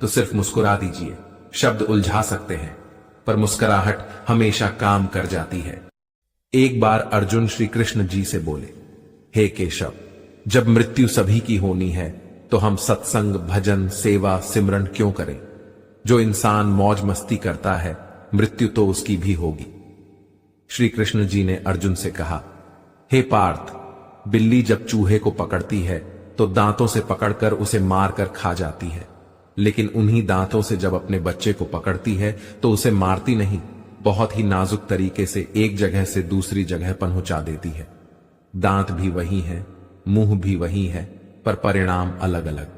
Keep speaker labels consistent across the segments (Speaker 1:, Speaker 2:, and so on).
Speaker 1: तो सिर्फ मुस्कुरा दीजिए। शब्द उलझा सकते हैं, पर मुस्कुराहट हमेशा काम कर जाती है। एक बार अर्जुन श्री कृष्ण जी से बोले, हे केशव, जब मृत्यु सभी की होनी है तो हम सत्संग, भजन, सेवा, सिमरन क्यों करें? जो इंसान मौज मस्ती करता है, मृत्यु तो उसकी भी होगी। श्री कृष्ण जी ने अर्जुन से कहा, हे पार्थ, बिल्ली जब चूहे को पकड़ती है तो दांतों से पकड़कर उसे मारकर खा जाती है, लेकिन उन्हीं दांतों से जब अपने बच्चे को पकड़ती है तो उसे मारती नहीं, बहुत ही नाजुक तरीके से एक जगह से दूसरी जगह पहुंचा देती है। दांत भी वही है, मुंह भी वही है, पर परिणाम अलग अलग।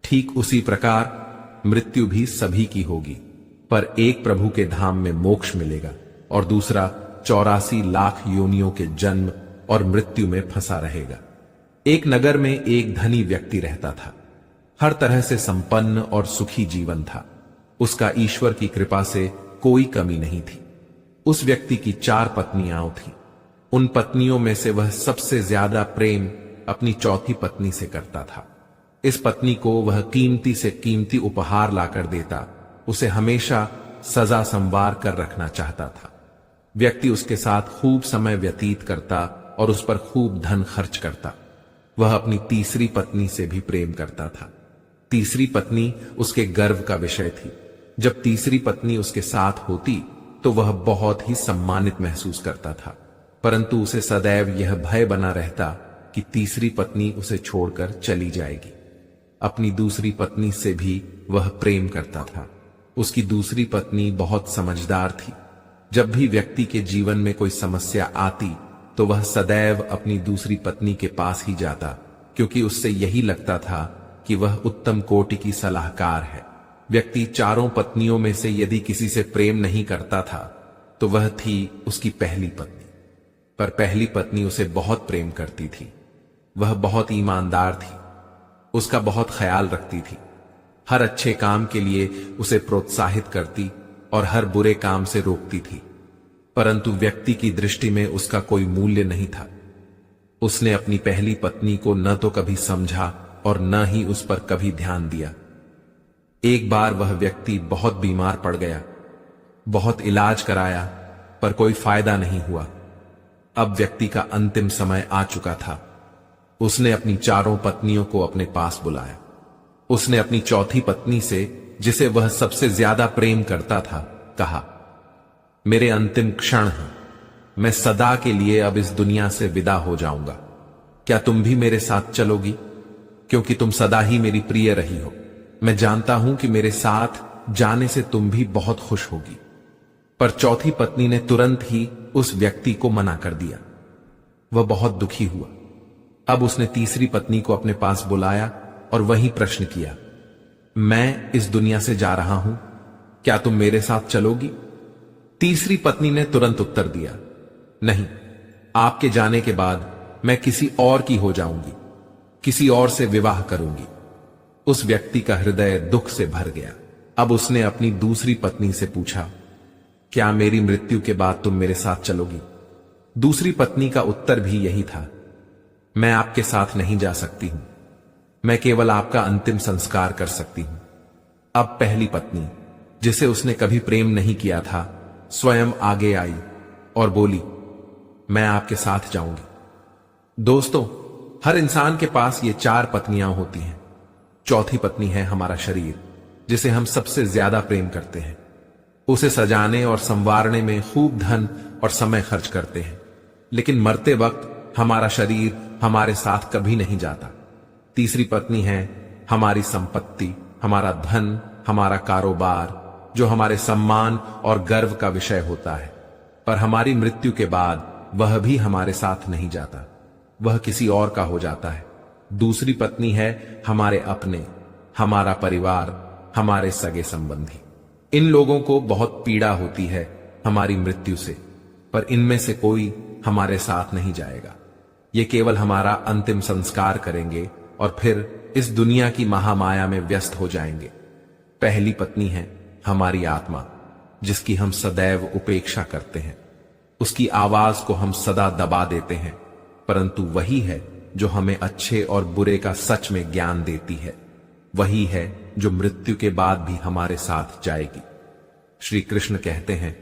Speaker 1: ठीक उसी प्रकार मृत्यु भी सभी की होगी, पर एक प्रभु के धाम में मोक्ष मिलेगा और दूसरा 84 लाख योनियों के जन्म और मृत्यु में फंसा रहेगा। एक नगर में एक धनी व्यक्ति रहता था। हर तरह से संपन्न और सुखी जीवन था। उसका ईश्वर की कृपा से कोई कमी नहीं थी। उस व्यक्ति की 4 पत्नियां थीं। उन पत्नियों में से वह सबसे ज्यादा प्रेम अपनी चौथी पत्नी से करता था। इस पत्नी को वह कीमती से कीमती उपहार लाकर देता, उसे हमेशा सजा संवार कर रखना चाहता था। व्यक्ति उसके साथ खूब समय व्यतीत करता और उस पर खूब धन खर्च करता। वह अपनी तीसरी पत्नी से भी प्रेम करता था। तीसरी पत्नी उसके गर्व का विषय थी। जब तीसरी पत्नी उसके साथ होती तो वह बहुत ही सम्मानित महसूस करता था, परंतु उसे सदैव यह भय बना रहता कि तीसरी पत्नी उसे छोड़कर चली जाएगी। अपनी दूसरी पत्नी से भी वह प्रेम करता था। उसकी दूसरी पत्नी बहुत समझदार थी। जब भी व्यक्ति के जीवन में कोई समस्या आती तो वह सदैव अपनी दूसरी पत्नी के पास ही जाता, क्योंकि उससे यही लगता था कि वह उत्तम कोटि की सलाहकार है। व्यक्ति 4 पत्नियों में से यदि किसी से प्रेम नहीं करता था तो वह थी उसकी पहली पत्नी। पर पहली पत्नी उसे बहुत प्रेम करती थी। वह बहुत ईमानदार थी, उसका बहुत ख्याल रखती थी, हर अच्छे काम के लिए उसे प्रोत्साहित करती और हर बुरे काम से रोकती थी। परंतु व्यक्ति की दृष्टि में उसका कोई मूल्य नहीं था। उसने अपनी पहली पत्नी को न तो कभी समझा और न ही उस पर कभी ध्यान दिया। एक बार वह व्यक्ति बहुत बीमार पड़ गया। बहुत इलाज कराया, पर कोई फायदा नहीं हुआ। अब व्यक्ति का अंतिम समय आ चुका था। उसने अपनी 4 पत्नियों को अपने पास बुलाया। उसने अपनी चौथी पत्नी से, जिसे वह सबसे ज्यादा प्रेम करता था, कहा, मेरे अंतिम क्षण हैं, मैं सदा के लिए अब इस दुनिया से विदा हो जाऊंगा। क्या तुम भी मेरे साथ चलोगी? क्योंकि तुम सदा ही मेरी प्रिय रही हो। मैं जानता हूं कि मेरे साथ जाने से तुम भी बहुत खुश होगी। पर चौथी पत्नी ने तुरंत ही उस व्यक्ति को मना कर दिया। वह बहुत दुखी हुआ। अब उसने तीसरी पत्नी को अपने पास बुलाया और वही प्रश्न किया, मैं इस दुनिया से जा रहा हूं, क्या तुम मेरे साथ चलोगी? तीसरी पत्नी ने तुरंत उत्तर दिया, नहीं, आपके जाने के बाद मैं किसी और की हो जाऊंगी, किसी और से विवाह करूंगी। उस व्यक्ति का हृदय दुख से भर गया। अब उसने अपनी दूसरी पत्नी से पूछा, क्या मेरी मृत्यु के बाद तुम मेरे साथ चलोगी? दूसरी पत्नी का उत्तर भी यही था, मैं आपके साथ नहीं जा सकती हूं, मैं केवल आपका अंतिम संस्कार कर सकती हूं। अब पहली पत्नी, जिसे उसने कभी प्रेम नहीं किया था, स्वयं आगे आई और बोली, मैं आपके साथ जाऊंगी। दोस्तों, हर इंसान के पास ये 4 पत्नियां होती हैं। चौथी पत्नी है हमारा शरीर, जिसे हम सबसे ज्यादा प्रेम करते हैं। उसे सजाने और संवारने में खूब धन और समय खर्च करते हैं, लेकिन मरते वक्त हमारा शरीर हमारे साथ कभी नहीं जाता। तीसरी पत्नी है हमारी संपत्ति, हमारा धन, हमारा कारोबार, जो हमारे सम्मान और गर्व का विषय होता है। पर हमारी मृत्यु के बाद वह भी हमारे साथ नहीं जाता, वह किसी और का हो जाता है। दूसरी पत्नी है हमारे अपने, हमारा परिवार, हमारे सगे संबंधी। इन लोगों को बहुत पीड़ा होती है हमारी मृत्यु से, पर इनमें से कोई हमारे साथ नहीं जाएगा। ये केवल हमारा अंतिम संस्कार करेंगे और फिर इस दुनिया की महामाया में व्यस्त हो जाएंगे। पहली पत्नी है हमारी आत्मा, जिसकी हम सदैव उपेक्षा करते हैं। उसकी आवाज को हम सदा दबा देते हैं, परंतु वही है जो हमें अच्छे और बुरे का सच में ज्ञान देती है। वही है जो मृत्यु के बाद भी हमारे साथ जाएगी। श्री कृष्ण कहते हैं,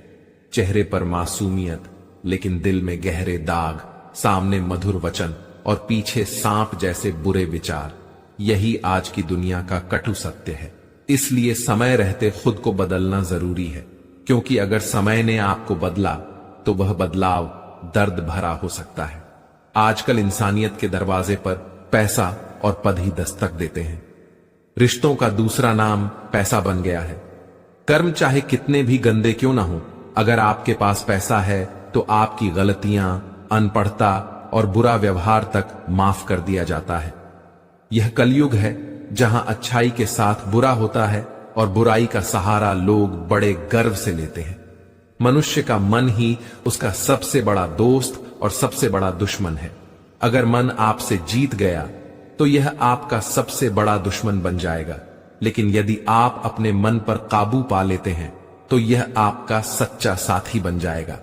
Speaker 1: चेहरे पर मासूमियत लेकिन दिल में गहरे दाग, सामने मधुर वचन और पीछे सांप जैसे बुरे विचार, यही आज की दुनिया का कटु सत्य है। इसलिए समय रहते खुद को बदलना जरूरी है, क्योंकि अगर समय ने आपको बदला तो वह बदलाव दर्द भरा हो सकता है। आजकल इंसानियत के दरवाजे पर पैसा और पद ही दस्तक देते हैं। रिश्तों का दूसरा नाम पैसा बन गया है। कर्म चाहे कितने भी गंदे क्यों ना हो, अगर आपके पास पैसा है तो आपकी गलतियां, अनपढ़ता और बुरा व्यवहार तक माफ कर दिया जाता है। यह कलयुग है जहां अच्छाई के साथ बुरा होता है और बुराई का सहारा लोग बड़े गर्व से लेते हैं। मनुष्य का मन ही उसका सबसे बड़ा दोस्त और सबसे बड़ा दुश्मन है। अगर मन आपसे जीत गया तो यह आपका सबसे बड़ा दुश्मन बन जाएगा, लेकिन यदि आप अपने मन पर काबू पा लेते हैं तो यह आपका सच्चा साथी बन जाएगा।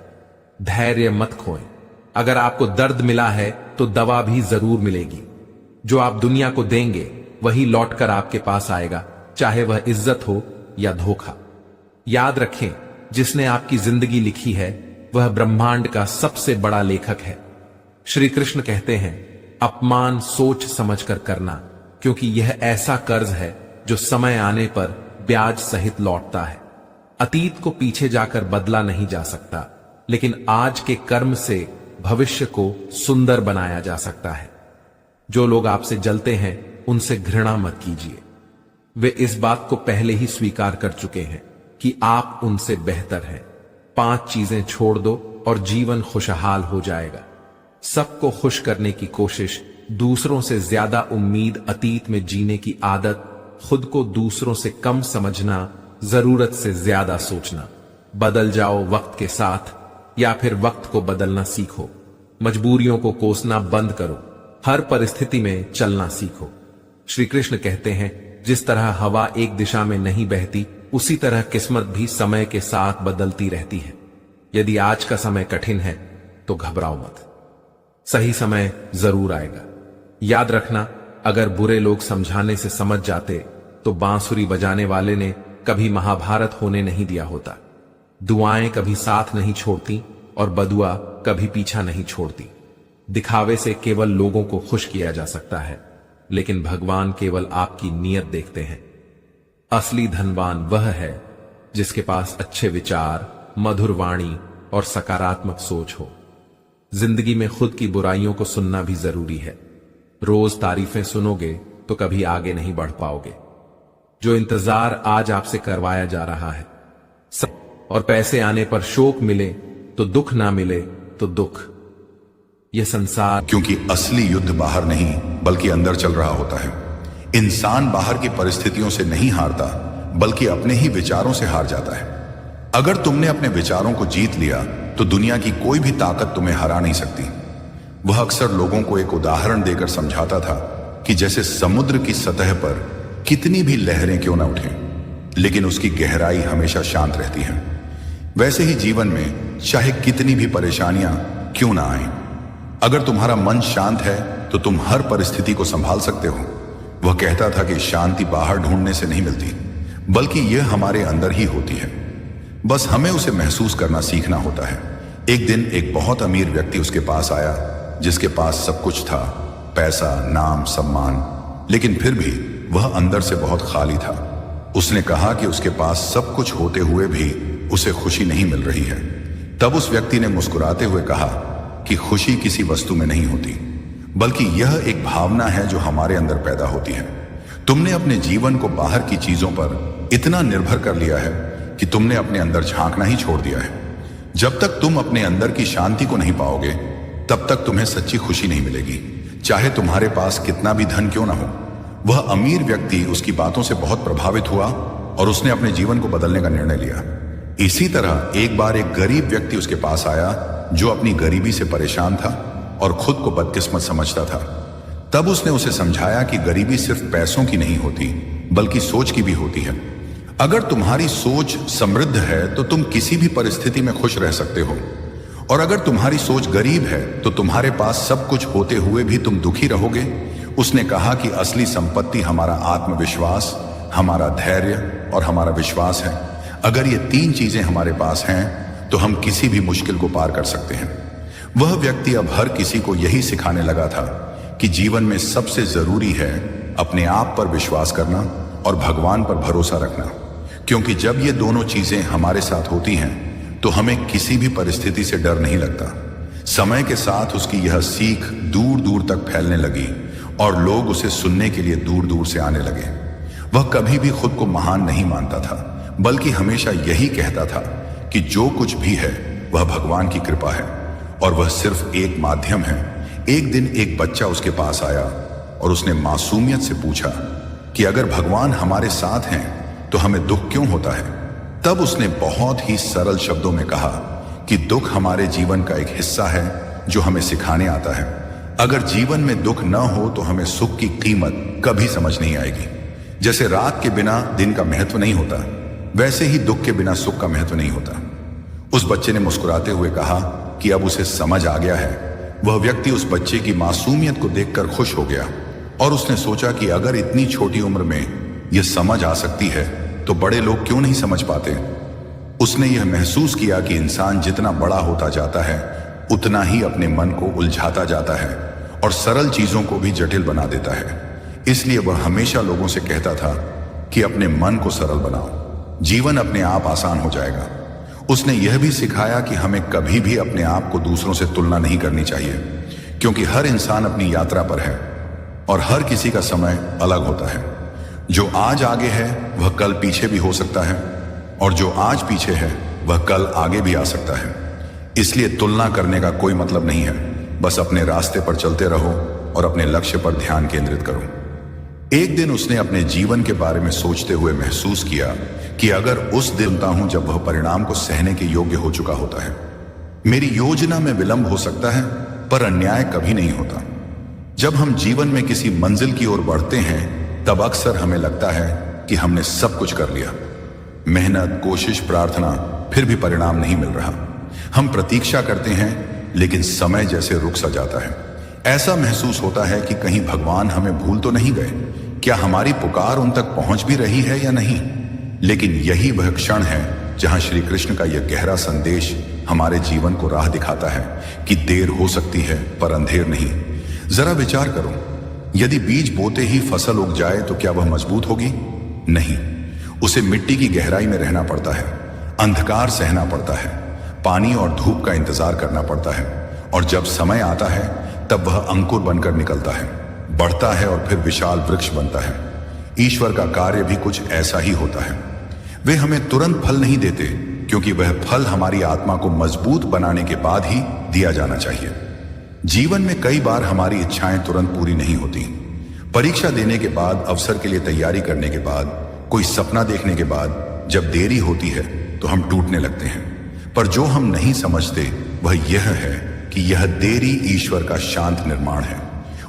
Speaker 1: धैर्य मत खोएं। अगर आपको दर्द मिला है तो दवा भी जरूर मिलेगी। जो आप दुनिया को देंगे वही लौटकर आपके पास आएगा, चाहे वह इज्जत हो या धोखा। याद रखें, जिसने आपकी जिंदगी लिखी है वह ब्रह्मांड का सबसे बड़ा लेखक है। श्री कृष्ण कहते हैं, अपमान सोच समझकर करना, क्योंकि यह ऐसा कर्ज है जो समय आने पर ब्याज सहित लौटता है। अतीत को पीछे जाकर बदला नहीं जा सकता, लेकिन आज के कर्म से भविष्य को सुंदर बनाया जा सकता है। जो लोग आपसे जलते हैं उनसे घृणा मत कीजिए। वे इस बात को पहले ही स्वीकार कर चुके हैं कि आप उनसे बेहतर हैं। 5 चीजें छोड़ दो और जीवन खुशहाल हो जाएगा। सबको खुश करने की कोशिश, दूसरों से ज्यादा उम्मीद, अतीत में जीने की आदत, खुद को दूसरों से कम समझना, जरूरत से ज्यादा सोचना। बदल जाओ वक्त के साथ या फिर वक्त को बदलना सीखो। मजबूरियों को कोसना बंद करो। हर परिस्थिति में चलना सीखो। श्री कृष्ण कहते हैं, जिस तरह हवा एक दिशा में नहीं बहती, उसी तरह किस्मत भी समय के साथ बदलती रहती है। यदि आज का समय कठिन है तो घबराओ मत, सही समय जरूर आएगा। याद रखना, अगर बुरे लोग समझाने से समझ जाते तो बांसुरी बजाने वाले ने कभी महाभारत होने नहीं दिया होता। दुआएं कभी साथ नहीं छोड़ती और बदुआ कभी पीछा नहीं छोड़ती। दिखावे से केवल लोगों को खुश किया जा सकता है, लेकिन भगवान केवल आपकी नीयत देखते हैं। असली धनवान वह है जिसके पास अच्छे विचार, मधुर वाणी और सकारात्मक सोच हो। जिंदगी में खुद की बुराइयों को सुनना भी जरूरी है। रोज तारीफें सुनोगे तो कभी आगे नहीं बढ़ पाओगे। जो इंतजार आज आपसे करवाया जा रहा है, और पैसे आने पर शोक मिले तो दुख ना मिले तो दुख, यह संसार।
Speaker 2: क्योंकि असली युद्ध बाहर नहीं बल्कि अंदर चल रहा होता है। इंसान बाहर की परिस्थितियों से नहीं हारता, बल्कि अपने ही विचारों से हार जाता है। अगर तुमने अपने विचारों को जीत लिया तो दुनिया की कोई भी ताकत तुम्हें हरा नहीं सकती। वह अक्सर लोगों को एक उदाहरण देकर समझाता था कि जैसे समुद्र की सतह पर कितनी भी लहरें क्यों ना उठें, लेकिन उसकी गहराई हमेशा शांत रहती है। वैसे ही जीवन में चाहे कितनी भी परेशानियां क्यों ना आए, अगर तुम्हारा मन शांत है तो तुम हर परिस्थिति को संभाल सकते हो। वह कहता था कि शांति बाहर ढूंढने से नहीं मिलती, बल्कि यह हमारे अंदर ही होती है। बस हमें उसे महसूस करना सीखना होता है। एक दिन एक बहुत अमीर व्यक्ति उसके पास आया, जिसके पास सब कुछ था, पैसा, नाम, सम्मान, लेकिन फिर भी वह अंदर से बहुत खाली था। उसने कहा कि उसके पास सब कुछ होते हुए भी उसे खुशी नहीं मिल रही है। तब उस व्यक्ति ने मुस्कुराते हुए कहा कि खुशी किसी वस्तु में नहीं होती, बल्कि यह एक भावना है जो हमारे अंदर पैदा होती है। तुमने अपने जीवन को बाहर की चीजों पर इतना निर्भर कर लिया है कि तुमने अपने अंदर झांकना ही छोड़ दिया है। जब तक तुम अपने अंदर की शांति को नहीं पाओगे, तब तक तुम्हें सच्ची खुशी नहीं मिलेगी, चाहे तुम्हारे पास कितना भी धन क्यों ना हो। वह अमीर व्यक्ति उसकी बातों से बहुत प्रभावित हुआ और उसने अपने जीवन को बदलने का निर्णय लिया। इसी तरह एक बार एक गरीब व्यक्ति उसके पास आया, जो अपनी गरीबी से परेशान था और खुद को बदकिस्मत समझता था। तब उसने उसे समझाया कि गरीबी सिर्फ पैसों की नहीं होती, बल्कि सोच की भी होती है। अगर तुम्हारी सोच समृद्ध है तो तुम किसी भी परिस्थिति में खुश रह सकते हो, और अगर तुम्हारी सोच गरीब है तो तुम्हारे पास सब कुछ होते हुए भी तुम दुखी रहोगे। उसने कहा कि असली संपत्ति हमारा आत्मविश्वास, हमारा धैर्य और हमारा विश्वास है। अगर ये तीन चीजें हमारे पास हैं तो हम किसी भी मुश्किल को पार कर सकते हैं। वह व्यक्ति अब हर किसी को यही सिखाने लगा था कि जीवन में सबसे जरूरी है अपने आप पर विश्वास करना और भगवान पर भरोसा रखना, क्योंकि जब ये दोनों चीजें हमारे साथ होती हैं तो हमें किसी भी परिस्थिति से डर नहीं लगता। समय के साथ उसकी यह सीख दूर दूर तक फैलने लगी और लोग उसे सुनने के लिए दूर दूर से आने लगे। वह कभी भी खुद को महान नहीं मानता था, बल्कि हमेशा यही कहता था कि जो कुछ भी है वह भगवान की कृपा है और वह सिर्फ एक माध्यम है। एक दिन एक बच्चा उसके पास आया और उसने मासूमियत से पूछा कि अगर भगवान हमारे साथ हैं तो हमें दुख क्यों होता है। तब उसने बहुत ही सरल शब्दों में कहा कि दुख हमारे जीवन का एक हिस्सा है जो हमें सिखाने आता है। अगर जीवन में दुख न हो तो हमें सुख की कीमत कभी समझ नहीं आएगी। जैसे रात के बिना दिन का महत्व नहीं होता, वैसे ही दुख के बिना सुख का महत्व नहीं होता। उस बच्चे ने मुस्कुराते हुए कहा कि अब उसे समझ आ गया है। वह व्यक्ति उस बच्चे की मासूमियत को देखकर खुश हो गया और उसने सोचा कि अगर इतनी छोटी उम्र में यह समझ आ सकती है तो बड़े लोग क्यों नहीं समझ पाते। उसने यह महसूस किया कि इंसान जितना बड़ा होता जाता है उतना ही अपने मन को उलझाता जाता है और सरल चीजों को भी जटिल बना देता है। इसलिए वह हमेशा लोगों से कहता था कि अपने मन को सरल बनाओ, जीवन अपने आप आसान हो जाएगा। उसने यह भी सिखाया कि हमें कभी भी अपने आप को दूसरों से तुलना नहीं करनी चाहिए, क्योंकि हर इंसान अपनी यात्रा पर है और हर किसी का समय अलग होता है। जो आज आगे है वह कल पीछे भी हो सकता है और जो आज पीछे है वह कल आगे भी आ सकता है। इसलिए तुलना करने का कोई मतलब नहीं है। बस अपने रास्ते पर चलते रहो और अपने लक्ष्य पर ध्यान केंद्रित करो। एक दिन उसने अपने जीवन के बारे में सोचते हुए महसूस किया कि अगर उस दिन होता हूं जब वह परिणाम को सहने के योग्य हो चुका होता है। मेरी योजना में विलंब हो सकता है पर अन्याय कभी नहीं होता। जब हम जीवन में किसी मंजिल की ओर बढ़ते हैं तब अक्सर हमें लगता है कि हमने सब कुछ कर लिया, मेहनत, कोशिश, प्रार्थना, फिर भी परिणाम नहीं मिल रहा। हम प्रतीक्षा करते हैं लेकिन समय जैसे रुक सा जाता है। ऐसा महसूस होता है कि कहीं भगवान हमें भूल तो नहीं गए, क्या हमारी पुकार उन तक पहुंच भी रही है या नहीं। लेकिन यही वह क्षण है जहां श्री कृष्ण का यह गहरा संदेश हमारे जीवन को राह दिखाता है कि देर हो सकती है पर अंधेर नहीं। जरा विचार करो, यदि बीज बोते ही फसल उग जाए तो क्या वह मजबूत होगी? नहीं, उसे मिट्टी की गहराई में रहना पड़ता है, अंधकार सहना पड़ता है, पानी और धूप का इंतजार करना पड़ता है और जब समय आता है तब वह अंकुर बनकर निकलता है, बढ़ता है और फिर विशाल वृक्ष बनता है। ईश्वर का कार्य भी कुछ ऐसा ही होता है। वे हमें तुरंत फल नहीं देते क्योंकि वह फल हमारी आत्मा को मजबूत बनाने के बाद ही दिया जाना चाहिए। जीवन में कई बार हमारी इच्छाएं तुरंत पूरी नहीं होती। परीक्षा देने के बाद, अवसर के लिए तैयारी करने के बाद, कोई सपना देखने के बाद जब देरी होती है तो हम टूटने लगते हैं। पर जो हम नहीं समझते वह यह है कि यह देरी ईश्वर का शांत निर्माण है।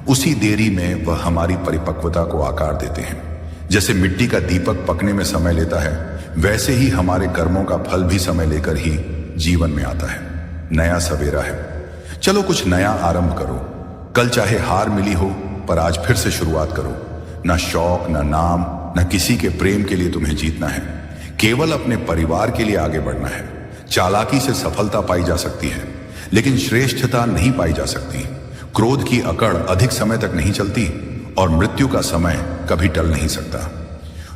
Speaker 2: उसी देरी में वह हमारी परिपक्वता को आकार देते हैं। जैसे मिट्टी का दीपक पकने में समय लेता है, वैसे ही हमारे कर्मों का फल भी समय लेकर ही जीवन में आता है। नया सवेरा है, चलो कुछ नया आरंभ करो। कल चाहे हार मिली हो पर आज फिर से शुरुआत करो। ना शौक, ना नाम, ना किसी के प्रेम के लिए तुम्हें जीतना है, केवल अपने परिवार के लिए आगे बढ़ना है। चालाकी से सफलता पाई जा सकती है लेकिन श्रेष्ठता नहीं पाई जा सकती। क्रोध की अकड़ अधिक समय तक नहीं चलती और मृत्यु का समय कभी टल नहीं सकता।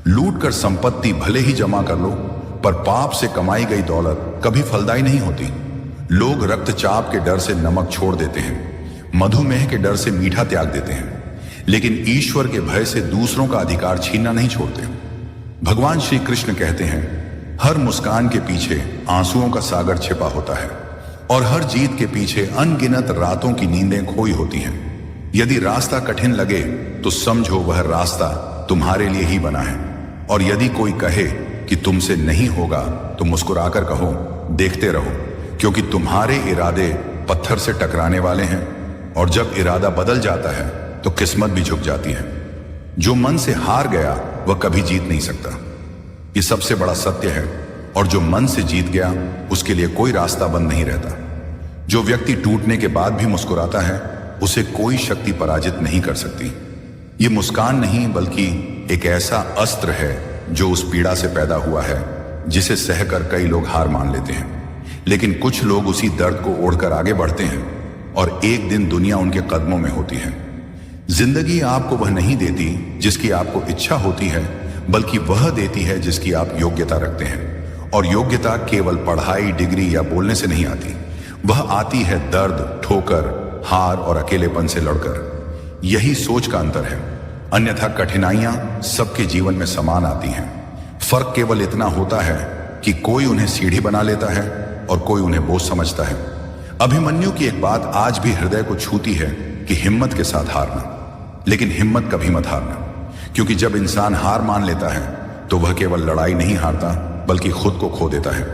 Speaker 2: लूट कर संपत्ति भले ही जमा कर लो पर पाप से कमाई गई दौलत कभी फलदायी नहीं होती। लोग रक्तचाप के डर से नमक छोड़ देते हैं, मधुमेह के डर से मीठा त्याग देते हैं, लेकिन ईश्वर के भय से दूसरों का अधिकार छीनना नहीं छोड़ते। भगवान श्री कृष्ण कहते हैं, हर मुस्कान के पीछे आंसुओं का सागर छिपा होता है और हर जीत के पीछे अनगिनत रातों की नींदें खोई होती हैं। यदि रास्ता कठिन लगे तो समझो वह रास्ता तुम्हारे लिए ही बना है, और यदि कोई कहे कि तुमसे नहीं होगा तो मुस्कुराकर कहो, देखते रहो, क्योंकि तुम्हारे इरादे पत्थर से टकराने वाले हैं और जब इरादा बदल जाता है तो किस्मत भी झुक जाती है। जो मन से हार गया वह कभी जीत नहीं सकता, ये सबसे बड़ा सत्य है। और जो मन से जीत गया उसके लिए कोई रास्ता बंद नहीं रहता। जो व्यक्ति टूटने के बाद भी मुस्कुराता है उसे कोई शक्ति पराजित नहीं कर सकती। ये मुस्कान नहीं बल्कि एक ऐसा अस्त्र है जो उस पीड़ा से पैदा हुआ है जिसे सहकर कई लोग हार मान लेते हैं। लेकिन कुछ लोग उसी दर्द को ओढ़कर आगे बढ़ते हैं और एक दिन दुनिया उनके कदमों में होती है। जिंदगी आपको वह नहीं देती जिसकी आपको इच्छा होती है, बल्कि वह देती है जिसकी आप योग्यता रखते हैं। और योग्यता केवल पढ़ाई, डिग्री या बोलने से नहीं आती, वह आती है दर्द, ठोकर, हार और अकेलेपन से लड़कर। यही सोच का अंतर है। अन्यथा कठिनाइयां सबके जीवन में समान आती हैं। फर्क केवल इतना होता है कि कोई उन्हें सीढ़ी बना लेता है और कोई उन्हें बोझ समझता है। अभिमन्यु की एक बात आज भी हृदय को छूती है कि हिम्मत के साथ हारना, लेकिन हिम्मत कभी मत हारना, क्योंकि जब इंसान हार मान लेता है तो वह केवल लड़ाई नहीं हारता बल्कि खुद को खो देता है।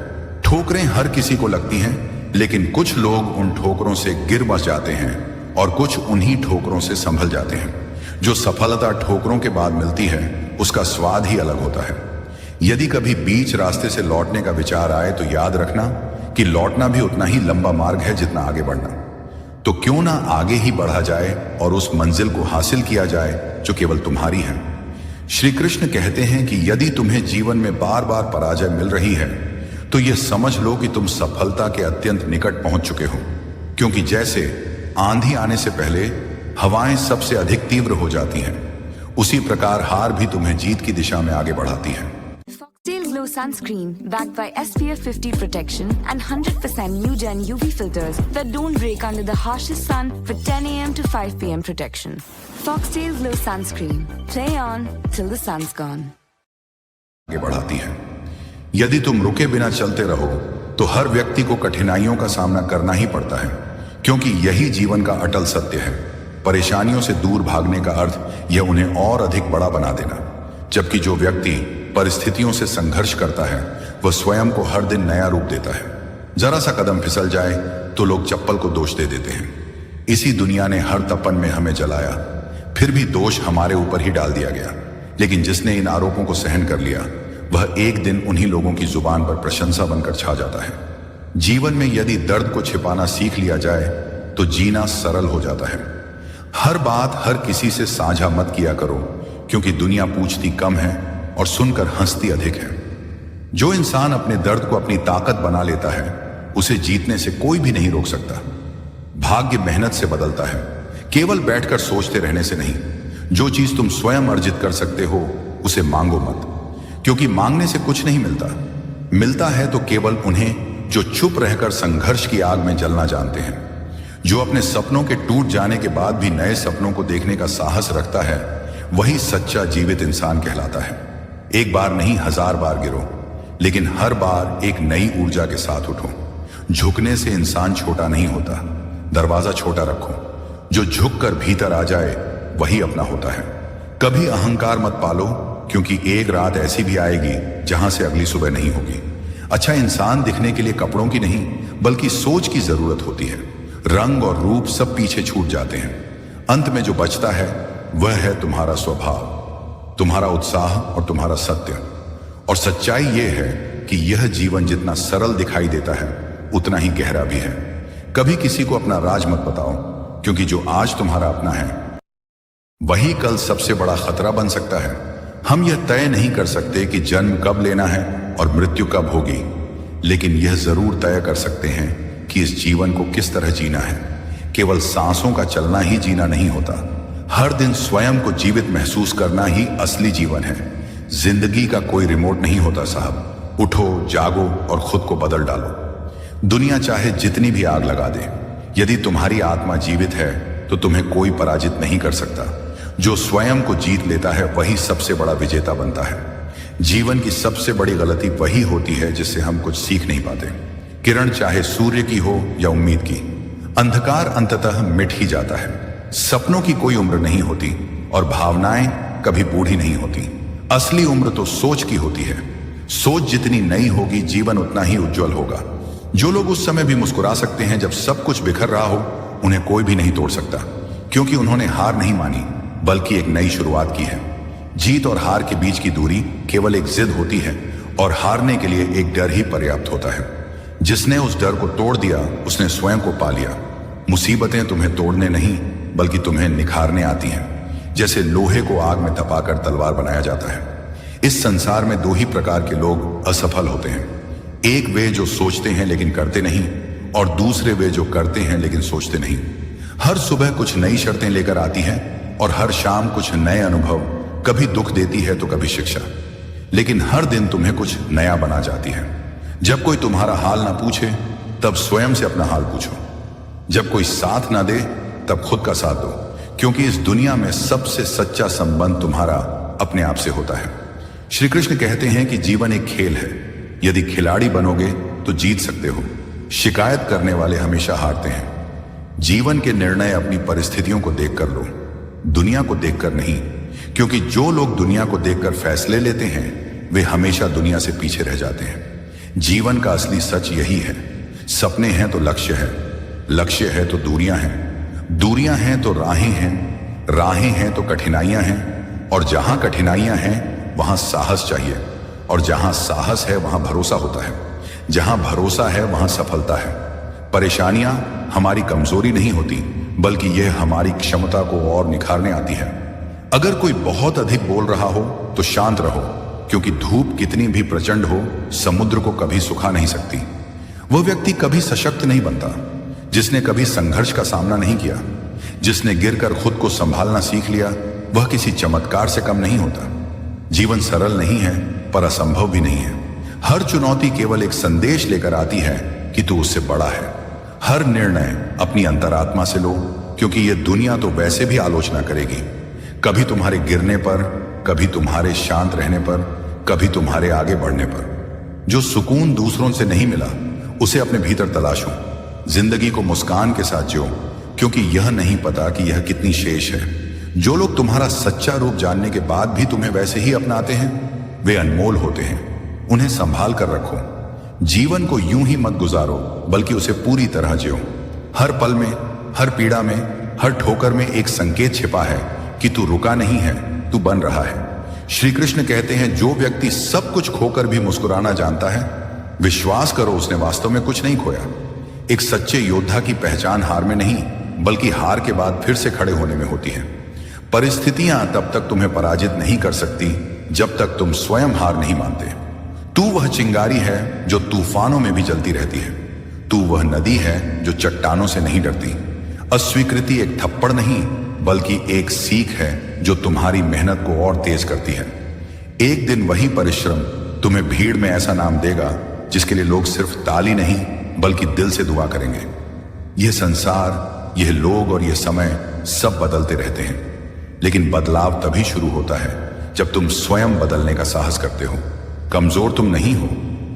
Speaker 2: ठोकरें हर किसी को लगती हैं, लेकिन कुछ लोग उन ठोकरों से गिर बस जाते हैं और कुछ उन्हीं ठोकरों से संभल जाते हैं। जो सफलता ठोकरों के बाद मिलती है उसका स्वाद ही अलग होता है। यदि कभी बीच रास्ते से लौटने का विचार आए तो याद रखना कि लौटना भी उतना ही लंबा मार्ग है जितना आगे बढ़ना। तो क्यों ना आगे ही बढ़ा जाए और उस मंजिल को हासिल किया जाए जो केवल तुम्हारी है। श्री कृष्ण कहते हैं कि यदि तुम्हें जीवन में बार बार पराजय मिल रही है तो यह समझ लो कि तुम सफलता के अत्यंत निकट पहुंच चुके हो, क्योंकि जैसे आंधी आने से पहले हवाएं सबसे अधिक तीव्र हो जाती हैं, उसी प्रकार हार भी तुम्हें जीत की दिशा में आगे बढ़ाती है।
Speaker 3: Foxtail Glow Sunscreen, backed by SPF 50 protection and 100% new gen UV filters that don't break under the harshest sun for 10 a.m. to 5 p.m. protection. Foxtail Glow Sunscreen. Play on till the sun's gone.
Speaker 2: आगे बढ़ाती है। यदि तुम रुके बिना चलते रहो तो हर व्यक्ति को कठिनाइयों का सामना करना ही पड़ता है, क्योंकि यही जीवन का अटल सत्य है। परेशानियों से दूर भागने का अर्थ यह उन्हें और अधिक बड़ा बना देना, जबकि जो व्यक्ति परिस्थितियों से संघर्ष करता है वह स्वयं को हर दिन नया रूप देता है। जरा सा कदम फिसल जाए तो लोग चप्पल को दोष दे देते हैं। इसी दुनिया ने हर तपन में हमें जलाया, फिर भी दोष हमारे ऊपर ही डाल दिया गया। लेकिन जिसने इन आरोपों को सहन कर लिया वह एक दिन उन्हीं लोगों की जुबान पर प्रशंसा बनकर छा जाता है। जीवन में यदि दर्द को छिपाना सीख लिया जाए तो जीना सरल हो जाता है। हर बात हर किसी से साझा मत किया करो, क्योंकि दुनिया पूछती कम है और सुनकर हंसती अधिक है। जो इंसान अपने दर्द को अपनी ताकत बना लेता है उसे जीतने से कोई भी नहीं रोक सकता। भाग्य मेहनत से बदलता है, केवल बैठकर सोचते रहने से नहीं। जो चीज तुम स्वयं अर्जित कर सकते हो उसे मांगो मत, क्योंकि मांगने से कुछ नहीं मिलता। मिलता है तो केवल उन्हें जो चुप रहकर संघर्ष की आग में जलना जानते हैं। जो अपने सपनों के टूट जाने के बाद भी नए सपनों को देखने का साहस रखता है वही सच्चा जीवित इंसान कहलाता है। एक बार नहीं 1000 बार गिरो, लेकिन हर बार एक नई ऊर्जा के साथ उठो। झुकने से इंसान छोटा नहीं होता, दरवाजा छोटा रखो। जो झुककर भीतर आ जाए वही अपना होता है। कभी अहंकार मत पालो, क्योंकि एक रात ऐसी भी आएगी जहां से अगली सुबह नहीं होगी। अच्छा इंसान दिखने के लिए कपड़ों की नहीं बल्कि सोच की जरूरत होती है। रंग और रूप सब पीछे छूट जाते हैं। अंत में जो बचता है वह है तुम्हारा स्वभाव, तुम्हारा उत्साह और तुम्हारा सत्य। और सच्चाई यह है कि यह जीवन जितना सरल दिखाई देता है उतना ही गहरा भी है। कभी किसी को अपना राज मत बताओ, क्योंकि जो आज तुम्हारा अपना है वही कल सबसे बड़ा खतरा बन सकता है। हम यह तय नहीं कर सकते कि जन्म कब लेना है और मृत्यु कब होगी, लेकिन यह जरूर तय कर सकते हैं कि इस जीवन को किस तरह जीना है। केवल सांसों का चलना ही जीना नहीं होता, हर दिन स्वयं को जीवित महसूस करना ही असली जीवन है। जिंदगी का कोई रिमोट नहीं होता साहब। उठो, जागो और खुद को बदल डालो। दुनिया चाहे जितनी भी आग लगा दे, यदि तुम्हारी आत्मा जीवित है तो तुम्हें कोई पराजित नहीं कर सकता। जो स्वयं को जीत लेता है वही सबसे बड़ा विजेता बनता है। जीवन की सबसे बड़ी गलती वही होती है जिससे हम कुछ सीख नहीं पाते। किरण चाहे सूर्य की हो या उम्मीद की, अंधकार अंततः मिट ही जाता है। सपनों की कोई उम्र नहीं होती और भावनाएं कभी बूढ़ी नहीं होती। असली उम्र तो सोच की होती है। सोच जितनी नई होगी जीवन उतना ही उज्जवल होगा। जो लोग उस समय भी मुस्कुरा सकते हैं जब सब कुछ बिखर रहा हो, उन्हें कोई भी नहीं तोड़ सकता, क्योंकि उन्होंने हार नहीं मानी बल्कि एक नई शुरुआत की है। जीत और हार के बीच की दूरी केवल एक जिद होती है और हारने के लिए एक डर ही पर्याप्त होता है। जिसने उस डर को तोड़ दिया उसने स्वयं को पा लिया। मुसीबतें तुम्हें तोड़ने नहीं बल्कि तुम्हें निखारने आती हैं। जैसे लोहे को आग में तपाकर तलवार बनाया जाता है। इस संसार में दो ही प्रकार के लोग असफल होते हैं। एक वे जो सोचते हैं लेकिन करते नहीं, और दूसरे वे जो करते हैं लेकिन सोचते नहीं। हर सुबह कुछ नई शर्तें लेकर आती हैं और हर शाम कुछ नए अनुभव, कभी दुख देती है तो कभी शिक्षा, लेकिन हर दिन तुम्हें कुछ नया बना जाती है। जब कोई तुम्हारा हाल ना पूछे तब स्वयं से अपना हाल पूछो। जब कोई साथ ना दे तब खुद का साथ दो, क्योंकि इस दुनिया में सबसे सच्चा संबंध तुम्हारा अपने आप से होता है। श्री कृष्ण कहते हैं कि जीवन एक खेल है। यदि खिलाड़ी बनोगे तो जीत सकते हो, शिकायत करने वाले हमेशा हारते हैं। जीवन के निर्णय अपनी परिस्थितियों को देखकर लो, दुनिया को देखकर नहीं, क्योंकि जो लोग दुनिया को देखकर फैसले लेते हैं वे हमेशा दुनिया से पीछे रह जाते हैं। जीवन का असली सच यही है। सपने हैं तो लक्ष्य है, लक्ष्य है तो दूरियां हैं, दूरियां हैं तो राहें हैं, राहें हैं तो कठिनाइयां हैं, और जहां कठिनाइयां हैं वहां साहस चाहिए, और जहां साहस है वहां भरोसा होता है, जहां भरोसा है वहां सफलता है। परेशानियां हमारी कमजोरी नहीं होती, बल्कि यह हमारी क्षमता को और निखारने आती है। अगर कोई बहुत अधिक बोल रहा हो तो शांत रहो, क्योंकि धूप कितनी भी प्रचंड हो समुद्र को कभी सुखा नहीं सकती। वह व्यक्ति कभी सशक्त नहीं बनता जिसने कभी संघर्ष का सामना नहीं किया। जिसने गिरकर खुद को संभालना सीख लिया वह किसी चमत्कार से कम नहीं होता। जीवन सरल नहीं है पर असंभव भी नहीं है। हर चुनौती केवल एक संदेश लेकर आती है कि तू उससे बड़ा है। हर निर्णय अपनी अंतरात्मा से लो, क्योंकि यह दुनिया तो वैसे भी आलोचना करेगी, कभी तुम्हारे गिरने पर, कभी तुम्हारे शांत रहने पर, कभी तुम्हारे आगे बढ़ने पर। जो सुकून दूसरों से नहीं मिला उसे अपने भीतर तलाशो। जिंदगी को मुस्कान के साथ जियो, क्योंकि यह नहीं पता कि यह कितनी शेष है। जो लोग तुम्हारा सच्चा रूप जानने के बाद भी तुम्हें वैसे ही अपनाते हैं वे अनमोल होते हैं। उन्हें संभाल कर रखो। जीवन को यूं ही मत गुजारो, बल्कि उसे पूरी तरह जियो। हर पल में, हर पीड़ा में, हर ठोकर में एक संकेत छिपा है कि तू रुका नहीं है, तू बन रहा है। श्री कृष्ण कहते हैं जो व्यक्ति सब कुछ खोकर भी मुस्कुराना जानता है, विश्वास करो उसने वास्तव में कुछ नहीं खोया। एक सच्चे योद्धा की पहचान हार में नहीं, बल्कि हार के बाद फिर से खड़े होने में होती है। परिस्थितियां तब तक तुम्हें पराजित नहीं कर सकती जब तक तुम स्वयं हार नहीं मानते। तू वह चिंगारी है जो तूफानों में भी जलती रहती है। तू वह नदी है जो चट्टानों से नहीं डरती। अस्वीकृति एक थप्पड़ नहीं, बल्कि एक सीख है जो तुम्हारी मेहनत को और तेज करती है। एक दिन वही परिश्रम तुम्हें भीड़ में ऐसा नाम देगा जिसके लिए लोग सिर्फ ताली नहीं बल्कि दिल से दुआ करेंगे। यह संसार, यह लोग और यह समय सब बदलते रहते हैं, लेकिन बदलाव तभी शुरू होता है जब तुम स्वयं बदलने का साहस करते हो। कमजोर तुम नहीं हो,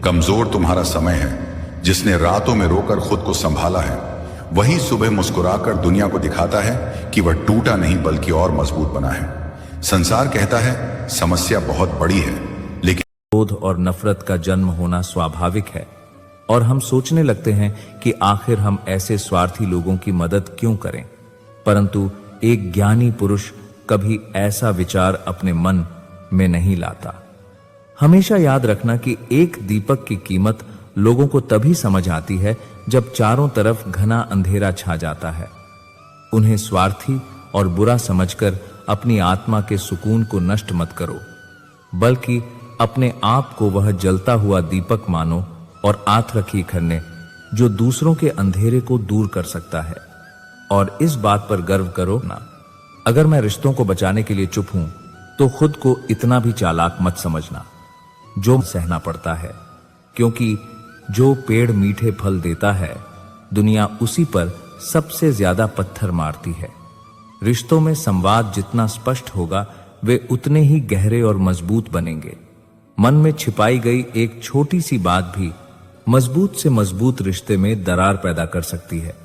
Speaker 2: कमजोर तुम्हारा समय है। जिसने रातों में रोकर खुद को संभाला है वही सुबह मुस्कुराकर दुनिया को दिखाता है कि वह टूटा नहीं बल्कि और मजबूत बना है। संसार कहता है समस्या बहुत बड़ी है, लेकिन
Speaker 4: क्रोध और नफरत का जन्म होना स्वाभाविक है, और हम सोचने लगते हैं कि आखिर हम ऐसे स्वार्थी लोगों की मदद क्यों करें। परंतु एक ज्ञानी पुरुष कभी ऐसा विचार अपने मन में नहीं लाता। हमेशा याद रखना कि एक दीपक की कीमत लोगों को तभी समझ आती है जब चारों तरफ घना अंधेरा छा जाता है। उन्हें स्वार्थी और बुरा समझकर अपनी आत्मा के सुकून को नष्ट मत करो, बल्कि अपने आप को वह जलता हुआ दीपक मानो और आत्मरखी करने जो दूसरों के अंधेरे को दूर कर सकता है। और इस बात पर गर्व करो ना, अगर मैं रिश्तों को बचाने के लिए चुप हूं तो खुद को इतना भी चालाक मत समझना जो सहना पड़ता है, क्योंकि जो पेड़ मीठे फल देता है दुनिया उसी पर सबसे ज्यादा पत्थर मारती है। रिश्तों में संवाद जितना स्पष्ट होगा वे उतने ही गहरे और मजबूत बनेंगे। मन में छिपाई गई एक छोटी सी बात भी मजबूत से मजबूत रिश्ते में दरार पैदा कर सकती है।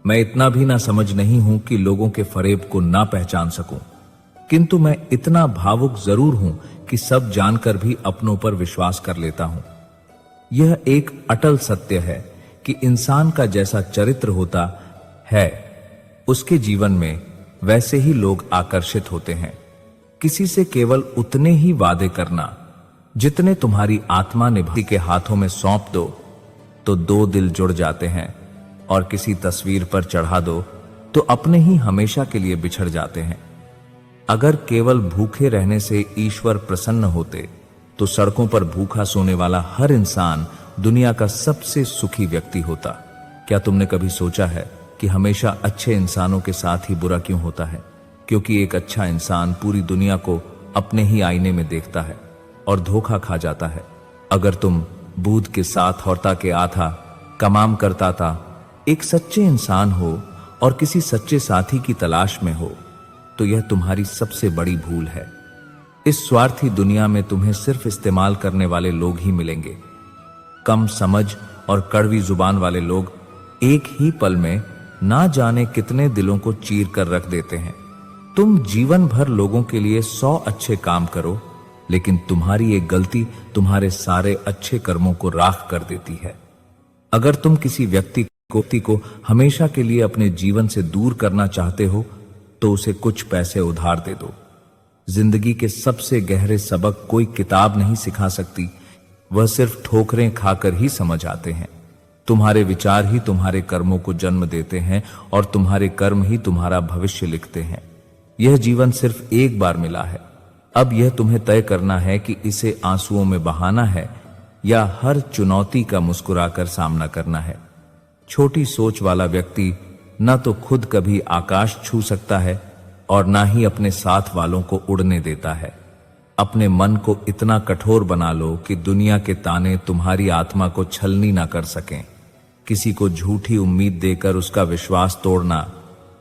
Speaker 4: मैं इतना भी ना समझ नहीं हूं कि लोगों के फरेब को ना पहचान सकूं, किंतु मैं इतना भावुक जरूर हूं कि सब जानकर भी अपनों पर विश्वास कर लेता हूं। यह एक अटल सत्य है कि इंसान का जैसा चरित्र होता है उसके जीवन में वैसे ही लोग आकर्षित होते हैं। किसी से केवल उतने ही वादे करना जितने तुम्हारी आत्मा निभाती के हाथों में सौंप दो तो दो दिल जुड़ जाते हैं, और किसी तस्वीर पर चढ़ा दो तो अपने ही हमेशा के लिए बिछड़ जाते हैं। अगर केवल भूखे रहने से ईश्वर प्रसन्न होते तो सड़कों पर भूखा सोने वाला हर इंसान दुनिया का सबसे सुखी व्यक्ति होता। क्या तुमने कभी सोचा है कि हमेशा अच्छे इंसानों के साथ ही बुरा क्यों होता है? क्योंकि एक अच्छा इंसान पूरी दुनिया को अपने ही आईने में देखता है और धोखा खा जाता है। अगर तुम बूध के साथ हौरता के आथा कमाम करता था, एक सच्चे इंसान हो और किसी सच्चे साथी की तलाश में हो, तो यह तुम्हारी सबसे बड़ी भूल है। इस स्वार्थी दुनिया में तुम्हें सिर्फ इस्तेमाल करने वाले लोग ही मिलेंगे। कम समझ और कड़वी जुबान वाले लोग एक ही पल में ना जाने कितने दिलों को चीर कर रख देते हैं। तुम जीवन भर लोगों के लिए 100 अच्छे काम करो, लेकिन तुम्हारी एक गलती तुम्हारे सारे अच्छे कर्मों को राख कर देती है। अगर तुम किसी व्यक्ति को हमेशा के लिए अपने जीवन से दूर करना चाहते हो, तो उसे कुछ पैसे उधार दे दो। जिंदगी के सबसे गहरे सबक कोई किताब नहीं सिखा सकती, वह सिर्फ ठोकरें खाकर ही समझ आते हैं। तुम्हारे विचार ही तुम्हारे कर्मों को जन्म देते हैं और तुम्हारे कर्म ही तुम्हारा भविष्य लिखते हैं। यह जीवन सिर्फ एक बार मिला है। अब यह तुम्हें तय करना है कि इसे आंसुओं में बहाना है या हर चुनौती का मुस्कुराकर सामना करना है। छोटी सोच वाला व्यक्ति न तो खुद कभी आकाश छू सकता है और ना ही अपने साथ वालों को उड़ने देता है। अपने मन को इतना कठोर बना लो कि दुनिया के ताने तुम्हारी आत्मा को छलनी ना कर सकें। किसी को झूठी उम्मीद देकर उसका विश्वास तोड़ना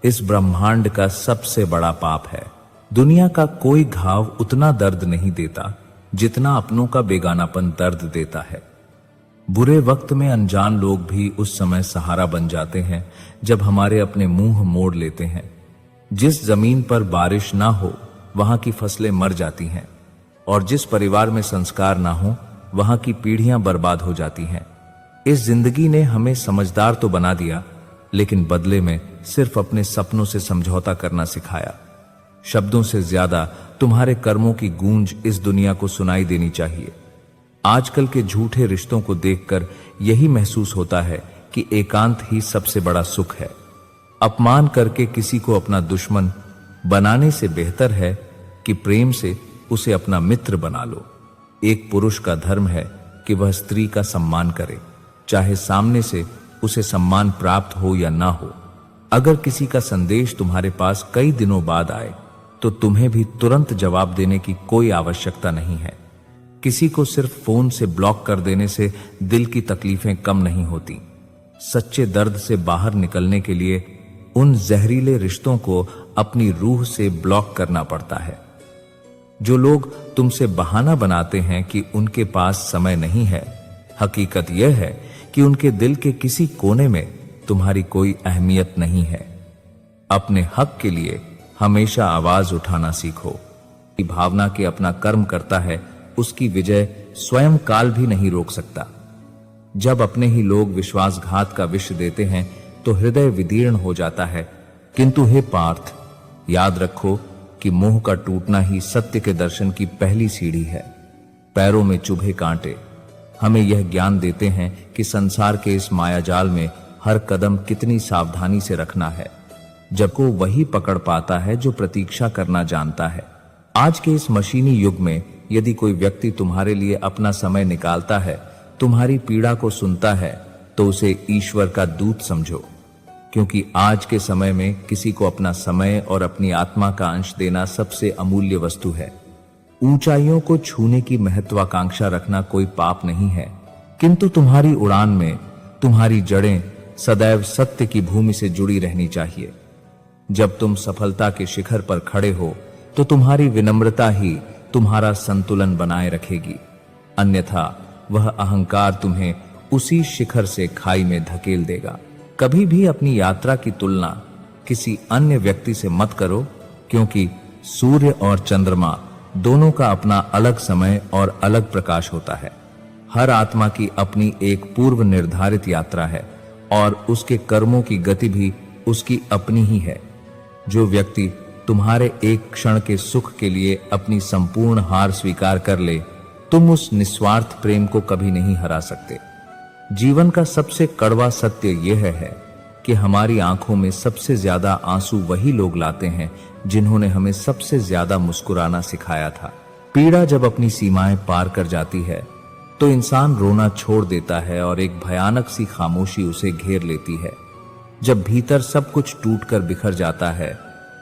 Speaker 4: इस ब्रह्मांड का सबसे बड़ा पाप है। दुनिया का कोई घाव उतना दर्द नहीं देता जितना अपनों का बेगानापन दर्द देता है। बुरे वक्त में अनजान लोग भी उस समय सहारा बन जाते हैं जब हमारे अपने मुंह मोड़ लेते हैं। जिस जमीन पर बारिश ना हो वहां की फसलें मर जाती हैं, और जिस परिवार में संस्कार ना हो वहां की पीढ़ियां बर्बाद हो जाती हैं। इस जिंदगी ने हमें समझदार तो बना दिया, लेकिन बदले में सिर्फ अपने सपनों से समझौता करना सिखाया। शब्दों से ज्यादा तुम्हारे कर्मों की गूंज इस दुनिया को सुनाई देनी चाहिए। आजकल के झूठे रिश्तों को देखकर यही महसूस होता है कि एकांत ही सबसे बड़ा सुख है। अपमान करके किसी को अपना दुश्मन बनाने से बेहतर है कि प्रेम से उसे अपना मित्र बना लो। एक पुरुष का धर्म है कि वह स्त्री का सम्मान करे, चाहे सामने से उसे सम्मान प्राप्त हो या ना हो। अगर किसी का संदेश तुम्हारे पास कई दिनों बाद आए तो तुम्हें भी तुरंत जवाब देने की कोई आवश्यकता नहीं है। किसी को सिर्फ फोन से ब्लॉक कर देने से दिल की तकलीफें कम नहीं होती। सच्चे दर्द से बाहर निकलने के लिए उन जहरीले रिश्तों को अपनी रूह से ब्लॉक करना पड़ता है। जो लोग तुमसे बहाना बनाते हैं कि उनके पास समय नहीं है, हकीकत यह है कि उनके दिल के किसी कोने में तुम्हारी कोई अहमियत नहीं है। अपने हक के लिए हमेशा आवाज उठाना सीखो। की भावना के अपना कर्म करता है, उसकी विजय स्वयं काल भी नहीं रोक सकता। जब अपने ही लोग विश्वासघात का विष देते हैं तो हृदय विदीर्ण हो जाता है। किंतु हे पार्थ, याद रखो कि मोह का टूटना ही सत्य के दर्शन की पहली सीढ़ी है। पैरों में चुभे कांटे हमें यह ज्ञान देते हैं कि संसार के इस मायाजाल में हर कदम कितनी सावधानी से रखना है। जब को वही पकड़ पाता है जो प्रतीक्षा करना जानता है। आज के इस मशीनी युग में यदि कोई व्यक्ति तुम्हारे लिए अपना समय निकालता है, तुम्हारी पीड़ा को सुनता है, तो उसे ईश्वर का दूत समझो। क्योंकि आज के समय में किसी को अपना समय और अपनी आत्मा का अंश देना सबसे अमूल्य वस्तु है। ऊंचाइयों को छूने की महत्वाकांक्षा रखना कोई पाप नहीं है, किंतु तुम्हारी उड़ान में तुम्हारी जड़ें सदैव सत्य की भूमि से जुड़ी रहनी चाहिए। जब तुम सफलता के शिखर पर खड़े हो तो तुम्हारी विनम्रता ही तुम्हारा संतुलन बनाए रखेगी, अन्यथा वह अहंकार तुम्हें उसी शिखर से खाई में धकेल देगा। कभी भी अपनी यात्रा की तुलना किसी अन्य व्यक्ति से मत करो, क्योंकि सूर्य और चंद्रमा दोनों का अपना अलग समय और अलग प्रकाश होता है। हर आत्मा की अपनी एक पूर्व निर्धारित यात्रा है और उसके कर्मों की गति भी उसकी अपनी ही है। जो व्यक्ति तुम्हारे एक क्षण के सुख के लिए अपनी संपूर्ण हार स्वीकार कर ले, तुम उस निस्वार्थ प्रेम को कभी नहीं हरा सकते। जीवन का सबसे कड़वा सत्य यह है कि हमारी आंखों में सबसे ज्यादा आंसू वही लोग लाते हैं जिन्होंने हमें सबसे ज्यादा मुस्कुराना सिखाया था। पीड़ा जब अपनी सीमाएं पार कर जाती है तो इंसान रोना छोड़ देता है और एक भयानक सी खामोशी उसे घेर लेती है। जब भीतर सब कुछ टूटकर बिखर जाता है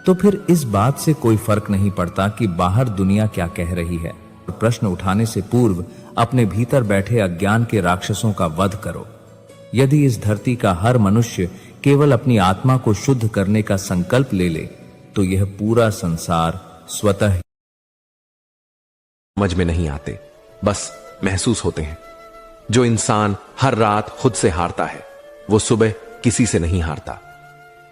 Speaker 4: तो फिर इस बात से कोई फर्क नहीं पड़ता कि बाहर दुनिया क्या कह रही है। प्रश्न उठाने से पूर्व अपने भीतर बैठे अज्ञान के राक्षसों का वध करो। यदि इस धरती का हर मनुष्य केवल अपनी आत्मा को शुद्ध करने का संकल्प ले ले तो यह पूरा संसार स्वतः
Speaker 1: समझ में नहीं आते, बस महसूस होते हैं। जो इंसान हर रात खुद से हारता है वो सुबह किसी से नहीं हारता,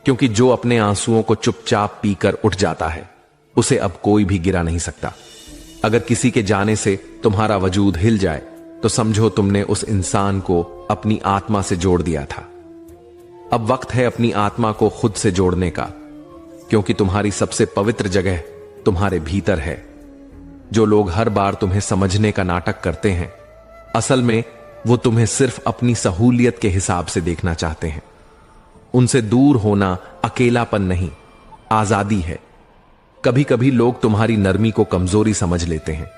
Speaker 1: क्योंकि जो अपने आंसुओं को चुपचाप पीकर उठ जाता है उसे अब कोई भी गिरा नहीं सकता। अगर किसी के जाने से तुम्हारा वजूद हिल जाए तो समझो तुमने उस इंसान को अपनी आत्मा से जोड़ दिया था। अब वक्त है अपनी आत्मा को खुद से जोड़ने का, क्योंकि तुम्हारी सबसे पवित्र जगह तुम्हारे भीतर है। जो लोग हर बार तुम्हें समझने का नाटक करते हैं, असल में वो तुम्हें सिर्फ अपनी सहूलियत के हिसाब से देखना चाहते हैं। उनसे दूर होना अकेलापन नहीं, आजादी है। कभी कभी लोग तुम्हारी नरमी को कमजोरी समझ लेते हैं,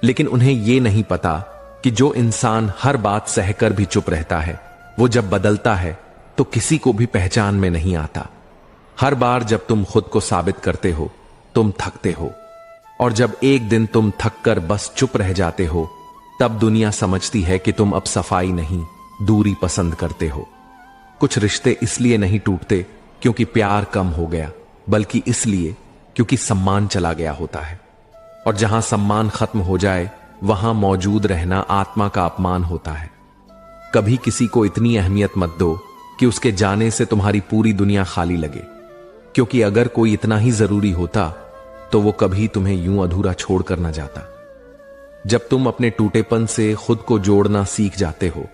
Speaker 1: लेकिन उन्हें यह नहीं पता कि जो इंसान हर बात सहकर भी चुप रहता है वो जब बदलता है तो किसी को भी पहचान में नहीं आता। हर बार जब तुम खुद को साबित करते हो तुम थकते हो, और जब एक दिन तुम थककर बस चुप रह जाते हो तब दुनिया समझती है कि तुम अब सफाई नहीं दूरी पसंद करते हो। कुछ रिश्ते इसलिए नहीं टूटते क्योंकि प्यार कम हो गया, बल्कि इसलिए क्योंकि सम्मान चला गया होता है। और जहां सम्मान खत्म हो जाए वहां मौजूद रहना आत्मा का अपमान होता है। कभी किसी को इतनी अहमियत मत दो कि उसके जाने से तुम्हारी पूरी दुनिया खाली लगे, क्योंकि अगर कोई इतना ही जरूरी होता तो वो कभी तुम्हें यूं अधूरा छोड़कर ना जाता। जब तुम अपने टूटेपन से खुद को जोड़ना सीख जाते हो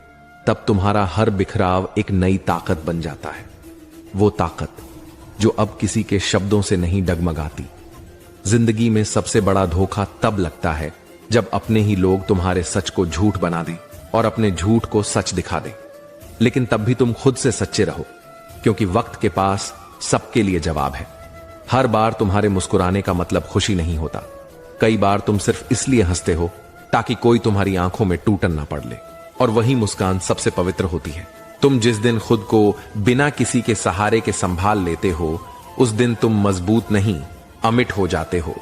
Speaker 1: तब तुम्हारा हर बिखराव एक नई ताकत बन जाता है। वो ताकत जो अब किसी के शब्दों से नहीं डगमगाती। जिंदगी में सबसे बड़ा धोखा तब लगता है जब अपने ही लोग तुम्हारे सच को झूठ बना दें और अपने झूठ को सच दिखा दें। लेकिन तब भी तुम खुद से सच्चे रहो, क्योंकि वक्त के पास सबके लिए जवाब है। हर बार तुम्हारे मुस्कुराने का मतलब खुशी नहीं होता। कई बार तुम सिर्फ इसलिए हंसते हो ताकि कोई तुम्हारी आंखों में टूटन ना पड़ ले, और वही मुस्कान सबसे पवित्र होती है। तुम जिस दिन खुद को बिना किसी के सहारे के संभाल लेते हो उस दिन तुम मजबूत नहीं अमिट हो जाते हो।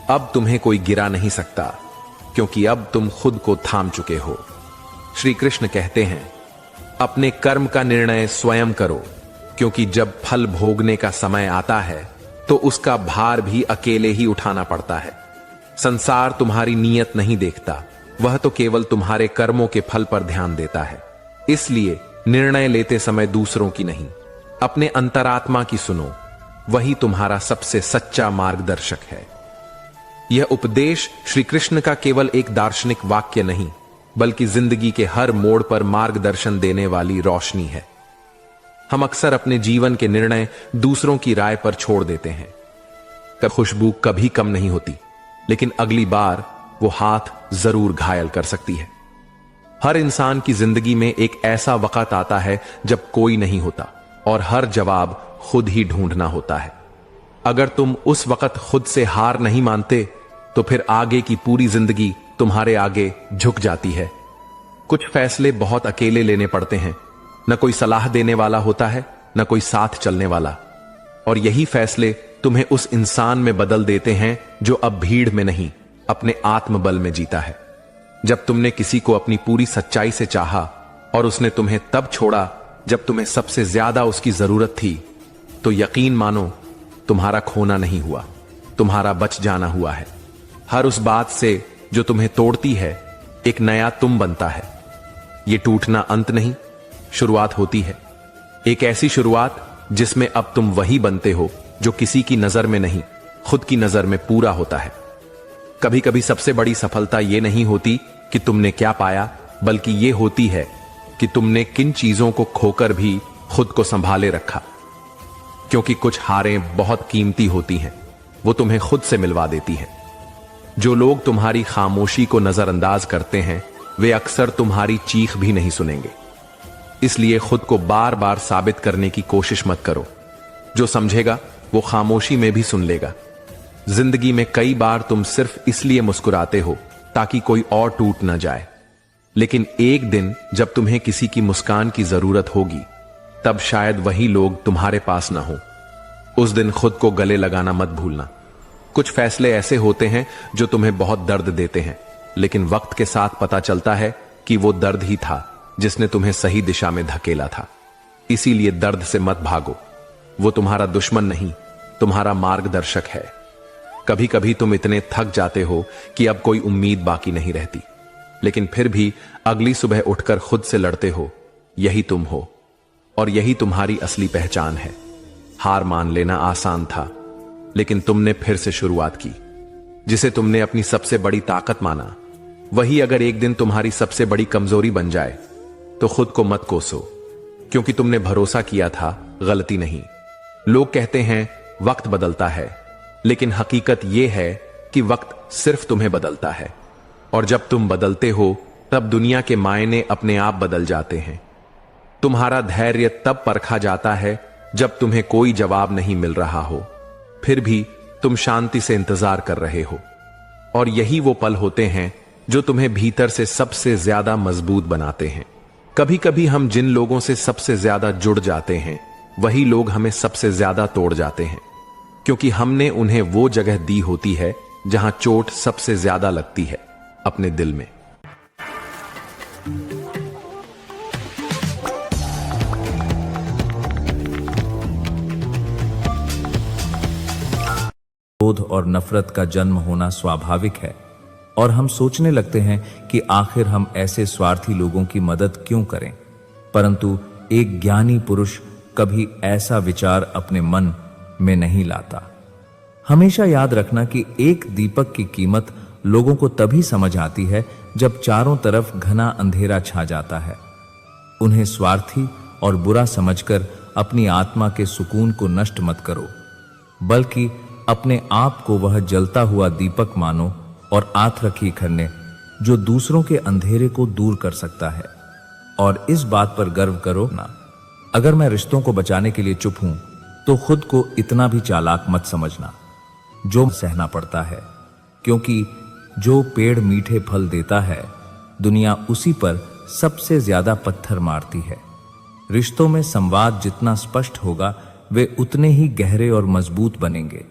Speaker 1: अब तुम्हें कोई गिरा नहीं सकता, क्योंकि अब तुम खुद को थाम चुके हो। श्री कृष्ण कहते हैं, अपने कर्म का निर्णय स्वयं करो, क्योंकि जब फल भोगने का समय आता है तो उसका भार भी अकेले ही उठाना पड़ता है। संसार तुम्हारी नीयत नहीं देखता, वह तो केवल तुम्हारे कर्मों के फल पर ध्यान देता है। इसलिए निर्णय लेते समय दूसरों की नहीं, अपने अंतरात्मा की सुनो, वही तुम्हारा सबसे सच्चा मार्गदर्शक है। यह उपदेश श्री कृष्ण का केवल एक दार्शनिक वाक्य नहीं, बल्कि जिंदगी के हर मोड़ पर मार्गदर्शन देने वाली रोशनी है। हम अक्सर अपने जीवन के निर्णय दूसरों की राय पर छोड़ देते हैं। खुशबू कभी कम नहीं होती, लेकिन अगली बार वो हाथ जरूर घायल कर सकती है। हर इंसान की जिंदगी में एक ऐसा वक्त आता है जब कोई नहीं होता और हर जवाब खुद ही ढूंढना होता है। अगर तुम उस वक्त खुद से हार नहीं मानते तो फिर आगे की पूरी जिंदगी तुम्हारे आगे झुक जाती है। कुछ फैसले बहुत अकेले लेने पड़ते हैं, न कोई सलाह देने वाला होता है, न कोई साथ चलने वाला, और यही फैसले तुम्हें उस इंसान में बदल देते हैं जो अब भीड़ में नहीं अपने आत्मबल में जीता है। जब तुमने किसी को अपनी पूरी सच्चाई से चाहा और उसने तुम्हें तब छोड़ा जब तुम्हें सबसे ज्यादा उसकी जरूरत थी, तो यकीन मानो तुम्हारा खोना नहीं हुआ, तुम्हारा बच जाना हुआ है। हर उस बात से जो तुम्हें तोड़ती है एक नया तुम बनता है। यह टूटना अंत नहीं, शुरुआत होती है। एक ऐसी शुरुआत जिसमें अब तुम वही बनते हो जो किसी की नजर में नहीं, खुद की नजर में पूरा होता है। कभी कभी सबसे बड़ी सफलता यह नहीं होती कि तुमने क्या पाया, बल्कि यह होती है कि तुमने किन चीजों को खोकर भी खुद को संभाले रखा। क्योंकि कुछ हारें बहुत कीमती होती हैं, वो तुम्हें खुद से मिलवा देती हैं। जो लोग तुम्हारी खामोशी को नजरअंदाज करते हैं वे अक्सर तुम्हारी चीख भी नहीं सुनेंगे। इसलिए खुद को बार बार साबित करने की कोशिश मत करो। जो समझेगा वो खामोशी में भी सुन लेगा, जिंदगी में कई बार तुम सिर्फ इसलिए मुस्कुराते हो ताकि कोई और टूट न जाए, लेकिन एक दिन जब तुम्हें किसी की मुस्कान की जरूरत होगी तब शायद वही लोग तुम्हारे पास ना हो। उस दिन खुद को गले लगाना मत भूलना। कुछ फैसले ऐसे होते हैं जो तुम्हें बहुत दर्द देते हैं, लेकिन वक्त के साथ पता चलता है कि वो दर्द ही था जिसने तुम्हें सही दिशा में धकेला था। इसीलिए दर्द से मत भागो, वो तुम्हारा दुश्मन नहीं, तुम्हारा मार्गदर्शक है। कभी कभी तुम इतने थक जाते हो कि अब कोई उम्मीद बाकी नहीं रहती, लेकिन फिर भी अगली सुबह उठकर खुद से लड़ते हो। यही तुम हो और यही तुम्हारी असली पहचान है। हार मान लेना आसान था, लेकिन तुमने फिर से शुरुआत की। जिसे तुमने अपनी सबसे बड़ी ताकत माना, वही अगर एक दिन तुम्हारी सबसे बड़ी कमजोरी बन जाए तो खुद को मत कोसो, क्योंकि तुमने भरोसा किया था, गलती नहीं। लोग कहते हैं वक्त बदलता है, लेकिन हकीकत यह है कि वक्त सिर्फ तुम्हें बदलता है, और जब तुम बदलते हो तब दुनिया के मायने अपने आप बदल जाते हैं। तुम्हारा धैर्य तब परखा जाता है जब तुम्हें कोई जवाब नहीं मिल रहा हो, फिर भी तुम शांति से इंतजार कर रहे हो। और यही वो पल होते हैं जो तुम्हें भीतर से सबसे ज्यादा मजबूत बनाते हैं। कभी कभी हम जिन लोगों से सबसे ज्यादा जुड़ जाते हैं, वही लोग हमें सबसे ज्यादा तोड़ जाते हैं, क्योंकि हमने उन्हें वो जगह दी होती है जहां चोट सबसे ज्यादा लगती है, अपने दिल में।
Speaker 4: क्रोध और नफरत का जन्म होना स्वाभाविक है, और हम सोचने लगते हैं कि आखिर हम ऐसे स्वार्थी लोगों की मदद क्यों करें। परंतु एक ज्ञानी पुरुष कभी ऐसा विचार अपने मन में नहीं लाता। हमेशा याद रखना कि एक दीपक की कीमत लोगों को तभी समझ आती है जब चारों तरफ घना अंधेरा छा जाता है। उन्हें स्वार्थी और बुरा समझकर अपनी आत्मा के सुकून को नष्ट मत करो, बल्कि अपने आप को वह जलता हुआ दीपक मानो और आंख रखी करने जो दूसरों के अंधेरे को दूर कर सकता है। और इस बात पर गर्व करो ना, अगर मैं रिश्तों को बचाने के लिए चुप हूं तो खुद को इतना भी चालाक मत समझना जो सहना पड़ता है, क्योंकि जो पेड़ मीठे फल देता है, दुनिया उसी पर सबसे ज्यादा पत्थर मारती है। रिश्तों में संवाद जितना स्पष्ट होगा, वे उतने ही गहरे और मजबूत बनेंगे।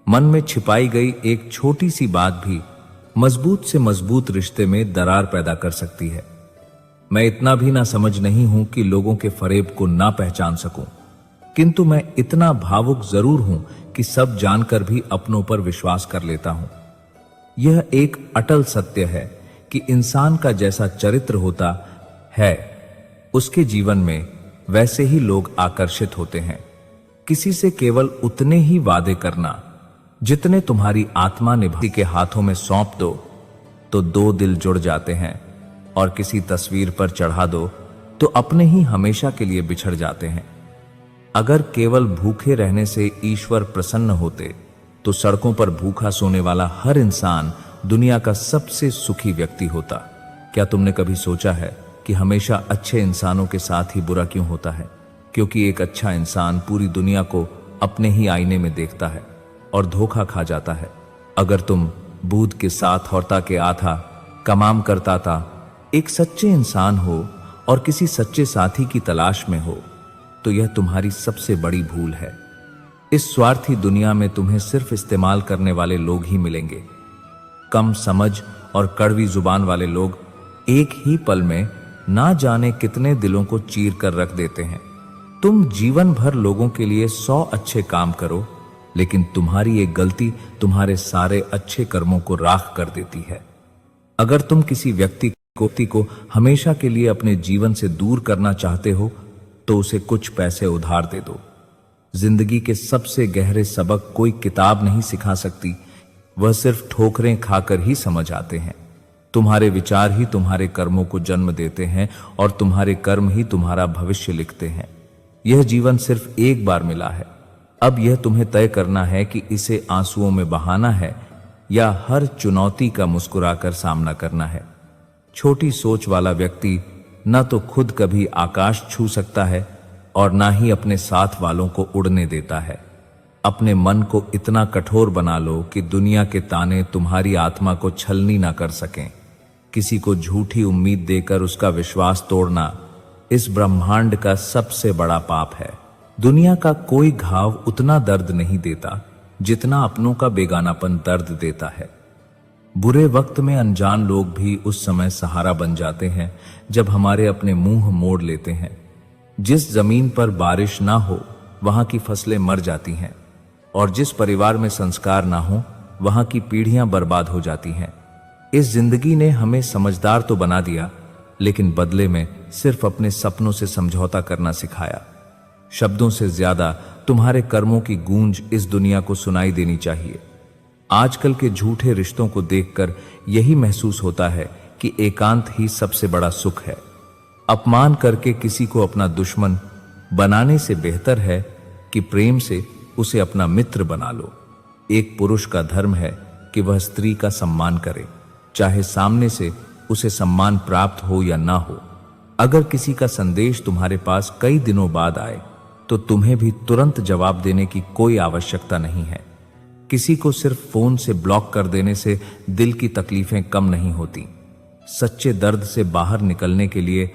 Speaker 4: मन में छिपाई गई एक छोटी सी बात भी मजबूत से मजबूत रिश्ते में दरार पैदा कर सकती है। मैं इतना भी ना समझ नहीं हूं कि लोगों के फरेब को ना पहचान सकूं, किंतु मैं इतना भावुक जरूर हूं कि सब जानकर भी अपनों पर विश्वास कर लेता हूं। यह एक अटल सत्य है कि इंसान का जैसा चरित्र होता है, उसके जीवन में वैसे ही लोग आकर्षित होते हैं। किसी से केवल उतने ही वादे करना जितने तुम्हारी आत्मा निभाती के हाथों में सौंप दो तो दो दिल जुड़ जाते हैं, और किसी तस्वीर पर चढ़ा दो तो अपने ही हमेशा के लिए बिछड़ जाते हैं। अगर केवल भूखे रहने से ईश्वर प्रसन्न होते तो सड़कों पर भूखा सोने वाला हर इंसान दुनिया का सबसे सुखी व्यक्ति होता। क्या तुमने कभी सोचा है कि हमेशा अच्छे इंसानों के साथ ही बुरा क्यों होता है? क्योंकि एक अच्छा इंसान पूरी दुनिया को अपने ही आईने में देखता है और धोखा खा जाता है। अगर तुम बूढ़ के साथ हौरता के आथा कमाम करता था, एक सच्चे इंसान हो और किसी सच्चे साथी की तलाश में हो, तो यह तुम्हारी सबसे बड़ी भूल है। इस स्वार्थी दुनिया में तुम्हें सिर्फ इस्तेमाल करने वाले लोग ही मिलेंगे। कम समझ और कड़वी जुबान वाले लोग एक ही पल में ना जाने कितने दिलों को चीर कर रख देते हैं। तुम जीवन भर लोगों के लिए 100 अच्छे काम करो, लेकिन तुम्हारी एक गलती तुम्हारे सारे अच्छे कर्मों को राख कर देती है। अगर तुम किसी व्यक्ति को हमेशा के लिए अपने जीवन से दूर करना चाहते हो तो उसे कुछ पैसे उधार दे दो। जिंदगी के सबसे गहरे सबक कोई किताब नहीं सिखा सकती, वह सिर्फ ठोकरें खाकर ही समझ आते हैं। तुम्हारे विचार ही तुम्हारे कर्मों को जन्म देते हैं और तुम्हारे कर्म ही तुम्हारा भविष्य लिखते हैं। यह जीवन सिर्फ एक बार मिला है। अब यह तुम्हें तय करना है कि इसे आंसुओं में बहाना है या हर चुनौती का मुस्कुराकर सामना करना है। छोटी सोच वाला व्यक्ति न तो खुद कभी आकाश छू सकता है और ना ही अपने साथ वालों को उड़ने देता है। अपने मन को इतना कठोर बना लो कि दुनिया के ताने तुम्हारी आत्मा को छलनी ना कर सकें। किसी को झूठी उम्मीद देकर उसका विश्वास तोड़ना इस ब्रह्मांड का सबसे बड़ा पाप है। दुनिया का कोई घाव उतना दर्द नहीं देता जितना अपनों का बेगानापन दर्द देता है। बुरे वक्त में अनजान लोग भी उस समय सहारा बन जाते हैं जब हमारे अपने मुंह मोड़ लेते हैं। जिस जमीन पर बारिश ना हो वहां की फसलें मर जाती हैं, और जिस परिवार में संस्कार ना हो वहां की पीढ़ियां बर्बाद हो जाती हैं। इस जिंदगी ने हमें समझदार तो बना दिया, लेकिन बदले में सिर्फ अपने सपनों से समझौता करना सिखाया। शब्दों से ज्यादा तुम्हारे कर्मों की गूंज इस दुनिया को सुनाई देनी चाहिए। आजकल के झूठे रिश्तों को देखकर यही महसूस होता है कि एकांत ही सबसे बड़ा सुख है। अपमान करके किसी को अपना दुश्मन बनाने से बेहतर है कि प्रेम से उसे अपना मित्र बना लो। एक पुरुष का धर्म है कि वह स्त्री का सम्मान करे, चाहे सामने से उसे सम्मान प्राप्त हो या ना हो। अगर किसी का संदेश तुम्हारे पास कई दिनों बाद आए तो तुम्हें भी तुरंत जवाब देने की कोई आवश्यकता नहीं है। किसी को सिर्फ फोन से ब्लॉक कर देने से दिल की तकलीफें कम नहीं होती। सच्चे दर्द से बाहर निकलने के लिए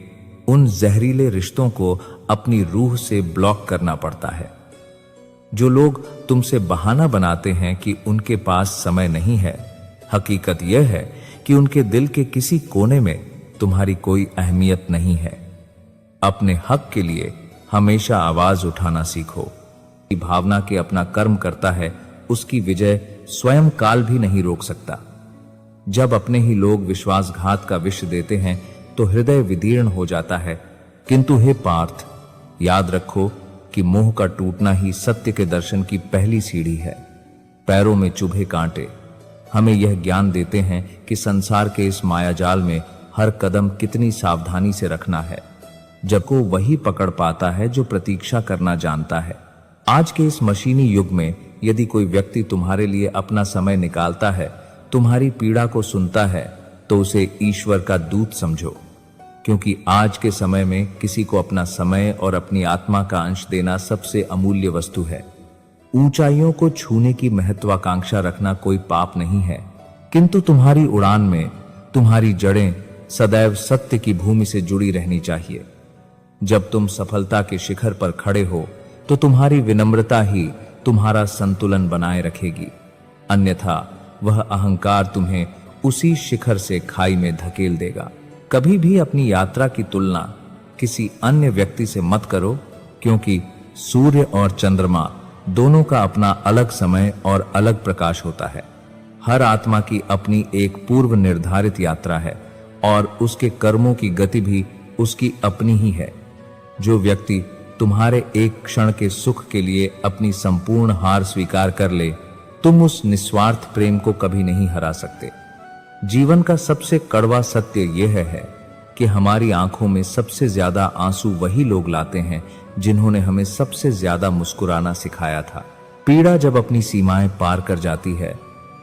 Speaker 4: उन जहरीले रिश्तों को अपनी रूह से ब्लॉक करना पड़ता है। जो लोग तुमसे बहाना बनाते हैं कि उनके पास समय नहीं है, हकीकत यह है कि उनके दिल के किसी कोने में तुम्हारी कोई अहमियत नहीं है। अपने हक के लिए हमेशा आवाज उठाना सीखो। भावना के अपना कर्म करता है, उसकी विजय स्वयं काल भी नहीं रोक सकता। जब अपने ही लोग विश्वासघात का विष देते हैं तो हृदय विदीर्ण हो जाता है। किंतु हे पार्थ, याद रखो कि मोह का टूटना ही सत्य के दर्शन की पहली सीढ़ी है। पैरों में चुभे कांटे हमें यह ज्ञान देते हैं कि संसार के इस मायाजाल में हर कदम कितनी सावधानी से रखना है। जब को वही पकड़ पाता है जो प्रतीक्षा करना जानता है। आज के इस मशीनी युग में यदि कोई व्यक्ति तुम्हारे लिए अपना समय निकालता है, तुम्हारी पीड़ा को सुनता है, तो उसे ईश्वर का दूत समझो। क्योंकि आज के समय में किसी को अपना समय और अपनी आत्मा का अंश देना सबसे अमूल्य वस्तु है। ऊंचाइयों को छूने की महत्वाकांक्षा रखना कोई पाप नहीं है, किंतु तुम्हारी उड़ान में तुम्हारी जड़ें सदैव सत्य की भूमि से जुड़ी रहनी चाहिए। जब तुम सफलता के शिखर पर खड़े हो तो तुम्हारी विनम्रता ही तुम्हारा संतुलन बनाए रखेगी, अन्यथा वह अहंकार तुम्हें उसी शिखर से खाई में धकेल देगा। कभी भी अपनी यात्रा की तुलना किसी अन्य व्यक्ति से मत करो, क्योंकि सूर्य और चंद्रमा दोनों का अपना अलग समय और अलग प्रकाश होता है। हर आत्मा की अपनी एक पूर्व निर्धारित यात्रा है और उसके कर्मों की गति भी उसकी अपनी ही है। जो व्यक्ति तुम्हारे एक क्षण के सुख के लिए अपनी संपूर्ण हार स्वीकार कर ले, तुम उस निस्वार्थ प्रेम को कभी नहीं हरा सकते। जीवन का सबसे कड़वा सत्य यह है कि हमारी आंखों में सबसे ज्यादा आंसू वही लोग लाते हैं जिन्होंने हमें सबसे ज्यादा मुस्कुराना सिखाया था। पीड़ा जब अपनी सीमाएं पार कर जाती है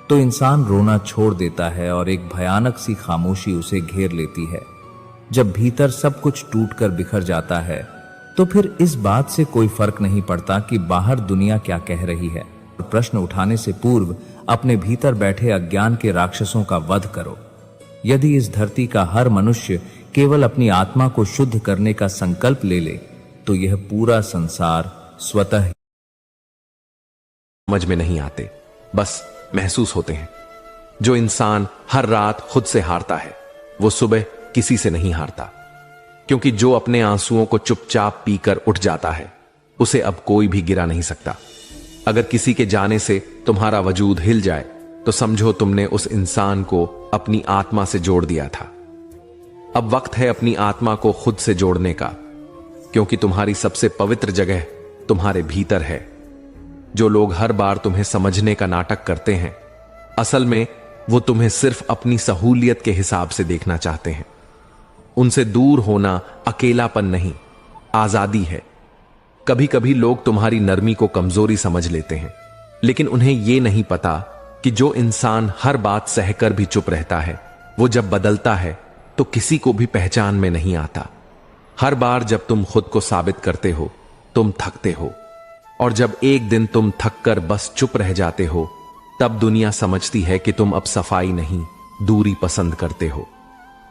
Speaker 4: तो इंसान रोना छोड़ देता है और एक भयानक सी खामोशी उसे घेर लेती है। जब भीतर सब कुछ टूटकर बिखर जाता है तो फिर इस बात से कोई फर्क नहीं पड़ता कि बाहर दुनिया क्या कह रही है। प्रश्न उठाने से पूर्व अपने भीतर बैठे अज्ञान के राक्षसों का वध करो। यदि इस धरती का हर मनुष्य केवल अपनी आत्मा को शुद्ध करने का संकल्प ले ले तो यह पूरा संसार स्वतः
Speaker 1: समझ में नहीं आते, बस महसूस होते हैं। जो इंसान हर रात खुद से हारता है वो सुबह किसी से नहीं हारता, क्योंकि जो अपने आंसुओं को चुपचाप पीकर उठ जाता है उसे अब कोई भी गिरा नहीं सकता। अगर किसी के जाने से तुम्हारा वजूद हिल जाए तो समझो तुमने उस इंसान को अपनी आत्मा से जोड़ दिया था। अब वक्त है अपनी आत्मा को खुद से जोड़ने का, क्योंकि तुम्हारी सबसे पवित्र जगह तुम्हारे भीतर है। जो लोग हर बार तुम्हें समझने का नाटक करते हैं, असल में वो तुम्हें सिर्फ अपनी सहूलियत के हिसाब से देखना चाहते हैं। उनसे दूर होना अकेलापन नहीं, आजादी है। कभी कभी लोग तुम्हारी नरमी को कमजोरी समझ लेते हैं, लेकिन उन्हें यह नहीं पता कि जो इंसान हर बात सहकर भी चुप रहता है, वो जब बदलता है तो किसी को भी पहचान में नहीं आता। हर बार जब तुम खुद को साबित करते हो, तुम थकते हो, और जब एक दिन तुम थककर बस चुप रह जाते हो, तब दुनिया समझती है कि तुम अब सफाई नहीं, दूरी पसंद करते हो।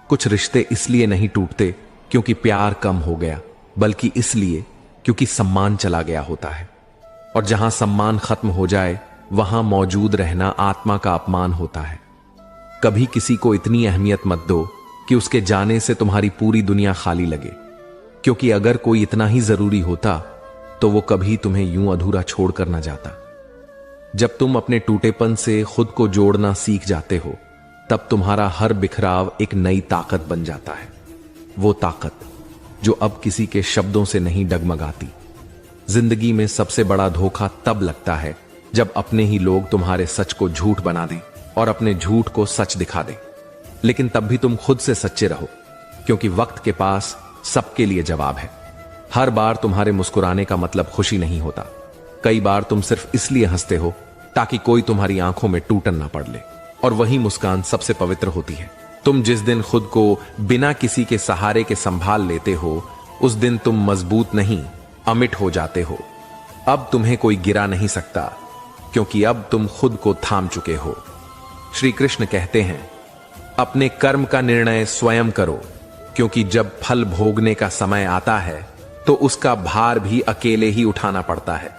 Speaker 1: कुछ रिश्ते इसलिए नहीं टूटते क्योंकि प्यार कम हो गया, बल्कि इसलिए क्योंकि सम्मान चला गया होता है। और जहां सम्मान खत्म हो जाए, वहां मौजूद रहना आत्मा का अपमान होता है। कभी किसी को इतनी अहमियत मत दो कि उसके जाने से तुम्हारी पूरी दुनिया खाली लगे, क्योंकि अगर कोई इतना ही जरूरी होता तो वो कभी तुम्हें यूं अधूरा छोड़कर न जाता। जब तुम अपने टूटेपन से खुद को जोड़ना सीख जाते हो, तब तुम्हारा हर बिखराव एक नई ताकत बन जाता है। वो ताकत जो अब किसी के शब्दों से नहीं डगमगाती। जिंदगी में सबसे बड़ा धोखा तब लगता है जब अपने ही लोग तुम्हारे सच को झूठ बना दें और अपने झूठ को सच दिखा दें। लेकिन तब भी तुम खुद से सच्चे रहो, क्योंकि वक्त के पास सबके लिए जवाब है। हर बार तुम्हारे मुस्कुराने का मतलब खुशी नहीं होता। कई बार तुम सिर्फ इसलिए हंसते हो ताकि कोई तुम्हारी आंखों में टूटन ना पड़ ले, और वही मुस्कान सबसे पवित्र होती है। तुम जिस दिन खुद को बिना किसी के सहारे के संभाल लेते हो, उस दिन तुम मजबूत नहीं, अमिट हो जाते हो। अब तुम्हें कोई गिरा नहीं सकता, क्योंकि अब तुम खुद को थाम चुके हो। श्री कृष्ण कहते हैं, अपने कर्म का निर्णय स्वयं करो, क्योंकि जब फल भोगने का समय आता है तो उसका भार भी अकेले ही उठाना पड़ता है।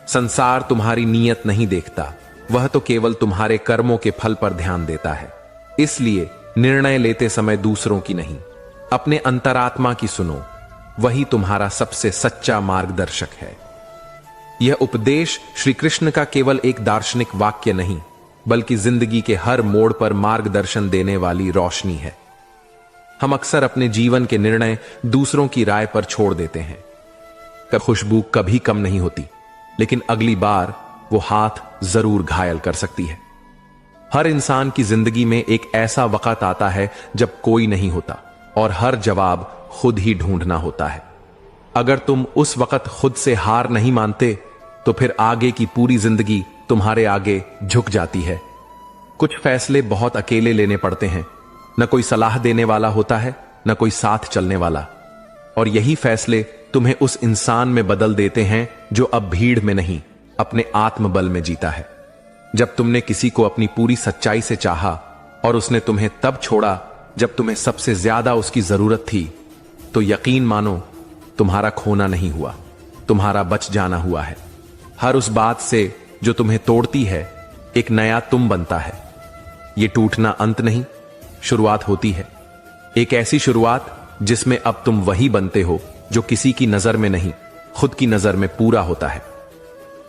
Speaker 1: संसार तुम्हारी नीयत नहीं देखता, वह तो केवल तुम्हारे कर्मों के फल पर ध्यान देता है। इसलिए निर्णय लेते समय दूसरों की नहीं, अपने अंतरात्मा की सुनो, वही तुम्हारा सबसे सच्चा मार्गदर्शक है। यह उपदेश श्री कृष्ण का केवल एक दार्शनिक वाक्य नहीं, बल्कि जिंदगी के हर मोड़ पर मार्गदर्शन देने वाली रोशनी है। हम अक्सर अपने जीवन के निर्णय दूसरों की राय पर छोड़ देते हैं। खुशबू कभी कम नहीं होती, लेकिन अगली बार वो हाथ जरूर घायल कर सकती है। हर इंसान की जिंदगी में एक ऐसा वक्त आता है जब कोई नहीं होता और हर जवाब खुद ही ढूंढना होता है। अगर तुम उस वक्त खुद से हार नहीं मानते, तो फिर आगे की पूरी जिंदगी तुम्हारे आगे झुक जाती है। कुछ फैसले बहुत अकेले लेने पड़ते हैं, न कोई सलाह देने वाला होता है, न कोई साथ चलने वाला, और यही फैसले तुम्हें उस इंसान में बदल देते हैं जो अब भीड़ में नहीं, अपने आत्मबल में जीता है। जब तुमने किसी को अपनी पूरी सच्चाई से चाहा और उसने तुम्हें तब छोड़ा जब तुम्हें सबसे ज्यादा उसकी जरूरत थी, तो यकीन मानो तुम्हारा खोना नहीं हुआ, तुम्हारा बच जाना हुआ है। हर उस बात से जो तुम्हें तोड़ती है, एक नया तुम बनता है। ये टूटना अंत नहीं, शुरुआत होती है। एक ऐसी शुरुआत जिसमें अब तुम वही बनते हो जो किसी की नजर में नहीं, खुद की नजर में पूरा होता है।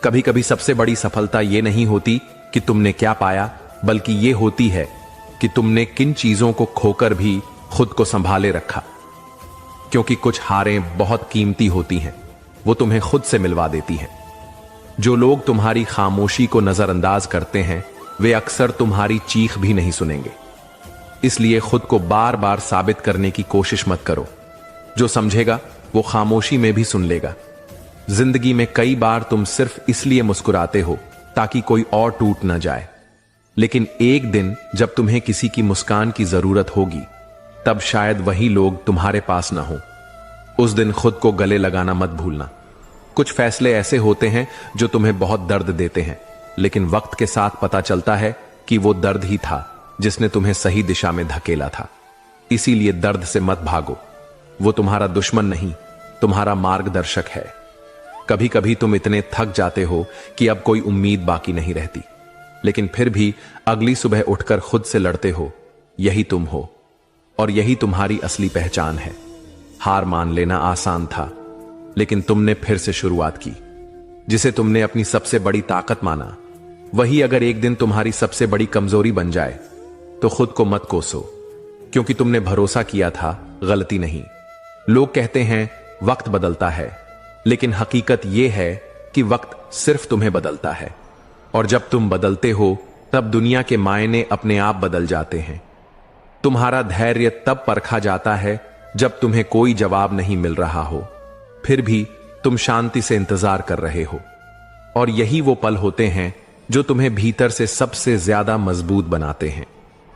Speaker 1: कभी कभी सबसे बड़ी सफलता यह नहीं होती कि तुमने क्या पाया, बल्कि यह होती है कि तुमने किन चीजों को खोकर भी खुद को संभाले रखा। क्योंकि कुछ हारें बहुत कीमती होती हैं, वो तुम्हें खुद से मिलवा देती हैं। जो लोग तुम्हारी खामोशी को नजरअंदाज करते हैं, वे अक्सर तुम्हारी चीख भी नहीं सुनेंगे। इसलिए खुद को बार बार साबित करने की कोशिश मत करो। जो समझेगा वो खामोशी में भी सुन लेगा। जिंदगी में कई बार तुम सिर्फ इसलिए मुस्कुराते हो ताकि कोई और टूट ना जाए, लेकिन एक दिन जब तुम्हें किसी की मुस्कान की जरूरत होगी, तब शायद वही लोग तुम्हारे पास ना हो। उस दिन खुद को गले लगाना मत भूलना। कुछ फैसले ऐसे होते हैं जो तुम्हें बहुत दर्द देते हैं, लेकिन वक्त के साथ पता चलता है कि वो दर्द ही था जिसने तुम्हें सही दिशा में धकेला था। इसीलिए दर्द से मत भागो, वो तुम्हारा दुश्मन नहीं, तुम्हारा मार्गदर्शक है। कभी कभी तुम इतने थक जाते हो कि अब कोई उम्मीद बाकी नहीं रहती, लेकिन फिर भी अगली सुबह उठकर खुद से लड़ते हो। यही तुम हो और यही तुम्हारी असली पहचान है। हार मान लेना आसान था, लेकिन तुमने फिर से शुरुआत की। जिसे तुमने अपनी सबसे बड़ी ताकत माना, वही अगर एक दिन तुम्हारी सबसे बड़ी कमजोरी बन जाए, तो खुद को मत कोसो, क्योंकि तुमने भरोसा किया था, गलती नहीं। लोग कहते हैं वक्त बदलता है, लेकिन हकीकत यह है कि वक्त सिर्फ तुम्हें बदलता है, और जब तुम बदलते हो तब दुनिया के मायने अपने आप बदल जाते हैं। तुम्हारा धैर्य तब परखा जाता है जब तुम्हें कोई जवाब नहीं मिल रहा हो, फिर भी तुम शांति से इंतजार कर रहे हो। और यही वो पल होते हैं जो तुम्हें भीतर से सबसे ज्यादा मजबूत बनाते हैं।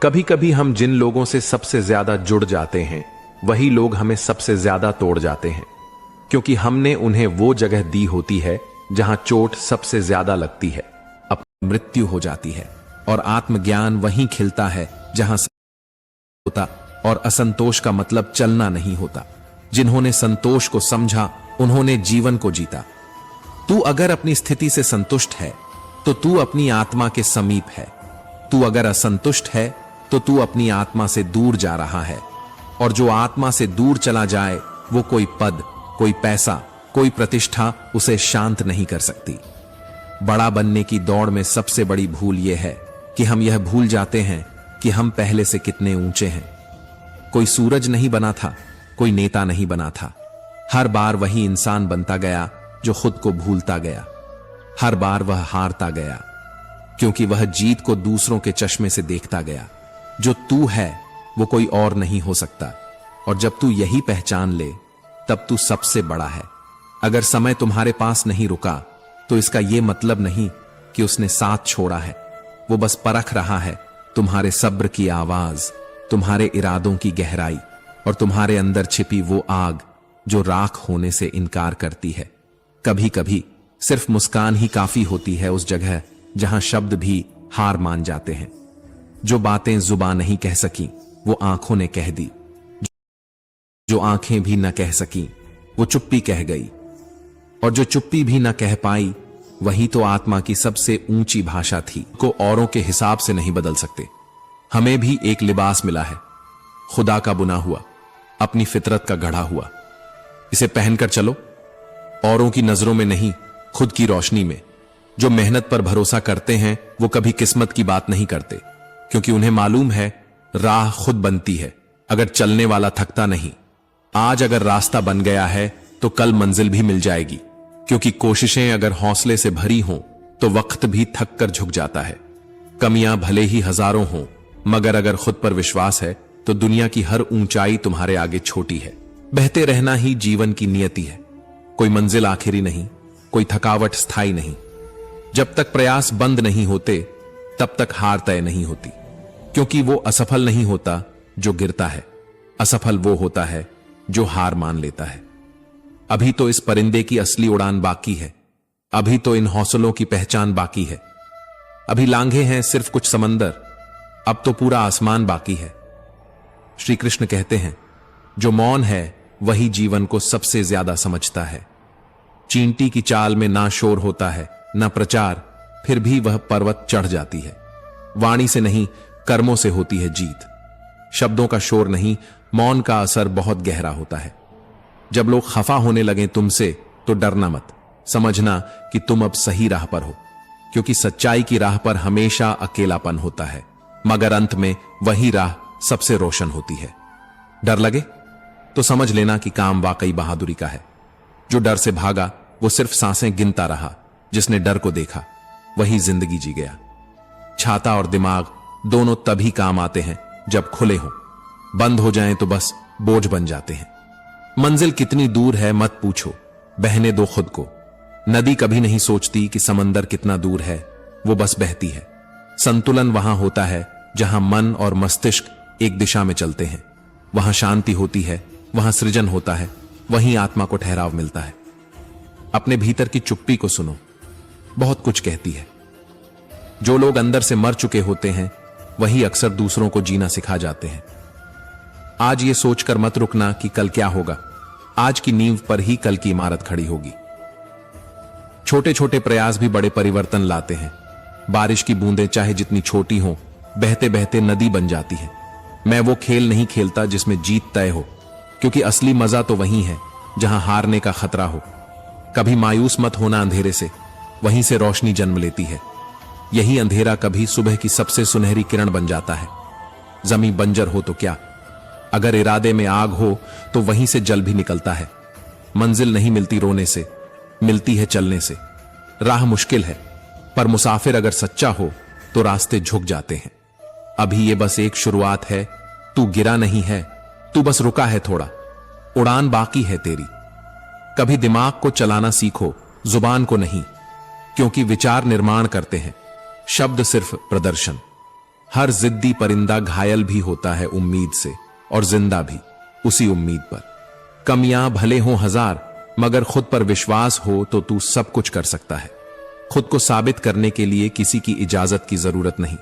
Speaker 1: कभी कभी हम जिन लोगों से सबसे ज्यादा जुड़ जाते हैं, वही लोग हमें सबसे ज्यादा तोड़ जाते हैं, क्योंकि हमने उन्हें वो जगह दी होती है जहां चोट सबसे ज्यादा लगती है, अपनी मृत्यु हो जाती है। और आत्मज्ञान वहीं खिलता है जहां होता और असंतोष का मतलब चलना नहीं होता। जिन्होंने संतोष को समझा उन्होंने जीवन को जीता। तू अगर अपनी स्थिति से संतुष्ट है तो तू अपनी आत्मा के समीप है। तू अगर असंतुष्ट है तो तू अपनी आत्मा से दूर जा रहा है। और जो आत्मा से दूर चला जाए वो कोई पद, कोई पैसा, कोई प्रतिष्ठा उसे शांत नहीं कर सकती। बड़ा बनने की दौड़ में सबसे बड़ी भूल यह है कि हम यह भूल जाते हैं कि हम पहले से कितने ऊंचे हैं। कोई सूरज नहीं बना था, कोई नेता नहीं बना था। हर बार वही इंसान बनता गया जो खुद को भूलता गया। हर बार वह हारता गया क्योंकि वह जीत को दूसरों के चश्मे से देखता गया। जो तू है वो कोई और नहीं हो सकता। और जब तू यही पहचान ले तब तू सबसे बड़ा है। अगर समय तुम्हारे पास नहीं रुका तो इसका यह मतलब नहीं कि उसने साथ छोड़ा है। वो बस परख रहा है तुम्हारे सब्र की आवाज, तुम्हारे इरादों की गहराई और तुम्हारे अंदर छिपी वो आग जो राख होने से इनकार करती है। कभी कभी सिर्फ मुस्कान ही काफी होती है उस जगह जहां शब्द भी हार मान जाते हैं। जो बातें जुबान नहीं कह सकी वो आंखों ने कह दी। जो आंखें भी न कह सकी वो चुप्पी कह गई। और जो चुप्पी भी न कह पाई वही तो आत्मा की सबसे ऊंची भाषा थी। को औरों के हिसाब से नहीं बदल सकते। हमें भी एक लिबास मिला है, खुदा का बुना हुआ, अपनी फितरत का गढ़ा हुआ। इसे पहनकर चलो, औरों की नजरों में नहीं, खुद की रोशनी में। जो मेहनत पर भरोसा करते हैं वो कभी किस्मत की बात नहीं करते, क्योंकि उन्हें मालूम है राह खुद बनती है अगर चलने वाला थकता नहीं। आज अगर रास्ता बन गया है तो कल मंजिल भी मिल जाएगी, क्योंकि कोशिशें अगर हौसले से भरी हों तो वक्त भी थक कर झुक जाता है। कमियां भले ही हजारों हों, मगर अगर खुद पर विश्वास है तो दुनिया की हर ऊंचाई तुम्हारे आगे छोटी है। बहते रहना ही जीवन की नियति है। कोई मंजिल आखिरी नहीं, कोई थकावट स्थायी नहीं। जब तक प्रयास बंद नहीं होते तब तक हार तय नहीं होती, क्योंकि वो असफल नहीं होता जो गिरता है, असफल वो होता है जो हार मान लेता है। अभी तो इस परिंदे की असली उड़ान बाकी है, अभी तो इन हौसलों की पहचान बाकी है। अभी लांघे हैं सिर्फ कुछ समंदर, अब तो पूरा आसमान बाकी है। श्री कृष्ण कहते हैं, जो मौन है वही जीवन को सबसे ज्यादा समझता है। चींटी की चाल में ना शोर होता है ना प्रचार, फिर भी वह पर्वत चढ़ जाती है। वाणी से नहीं, कर्मों से होती है जीत। शब्दों का शोर नहीं, मौन का असर बहुत गहरा होता है। जब लोग खफा होने लगे तुमसे तो डरना मत, समझना कि तुम अब सही राह पर हो, क्योंकि सच्चाई की राह पर हमेशा अकेलापन होता है, मगर अंत में वही राह सबसे रोशन होती है। डर लगे तो समझ लेना कि काम वाकई बहादुरी का है। जो डर से भागा वो सिर्फ सांसें गिनता रहा, जिसने डर को देखा वही जिंदगी जी गया। छाता और दिमाग दोनों तभी काम आते हैं जब खुले हों, बंद हो जाएं तो बस बोझ बन जाते हैं। मंजिल कितनी दूर है मत पूछो, बहने दो खुद को। नदी कभी नहीं सोचती कि समंदर कितना दूर है, वो बस बहती है। संतुलन वहां होता है जहां मन और मस्तिष्क एक दिशा में चलते हैं। वहां शांति होती है, वहां सृजन होता है, वहीं आत्मा को ठहराव मिलता है। अपने भीतर की चुप्पी को सुनो, बहुत कुछ कहती है। जो लोग अंदर से मर चुके होते हैं वही अक्सर दूसरों को जीना सिखा जाते हैं। आज ये सोचकर मत रुकना कि कल क्या होगा, आज की नींव पर ही कल की इमारत खड़ी होगी। छोटे छोटे प्रयास भी बड़े परिवर्तन लाते हैं। बारिश की बूंदें चाहे जितनी छोटी हों, बहते बहते नदी बन जाती है। मैं वो खेल नहीं खेलता जिसमें जीत तय हो, क्योंकि असली मजा तो वही है जहां हारने का खतरा हो। कभी मायूस मत होना अंधेरे से, वहीं से रोशनी जन्म लेती है। यही अंधेरा कभी सुबह की सबसे सुनहरी किरण बन जाता है। जमीन बंजर हो तो क्या, अगर इरादे में आग हो तो वहीं से जल भी निकलता है। मंजिल नहीं मिलती रोने से, मिलती है चलने से। राह मुश्किल है, पर मुसाफिर अगर सच्चा हो तो रास्ते झुक जाते हैं। अभी ये बस एक शुरुआत है, तू गिरा नहीं है, तू बस रुका है थोड़ा। उड़ान बाकी है तेरी। कभी दिमाग को चलाना सीखो, जुबान को नहीं, क्योंकि विचार निर्माण करते हैं, शब्द सिर्फ प्रदर्शन। हर जिद्दी परिंदा घायल भी होता है उम्मीद से, और जिंदा भी उसी उम्मीद पर। कमियां भले हों हजार, मगर खुद पर विश्वास हो तो तू सब कुछ कर सकता है। खुद को साबित करने के लिए किसी की इजाजत की जरूरत नहीं।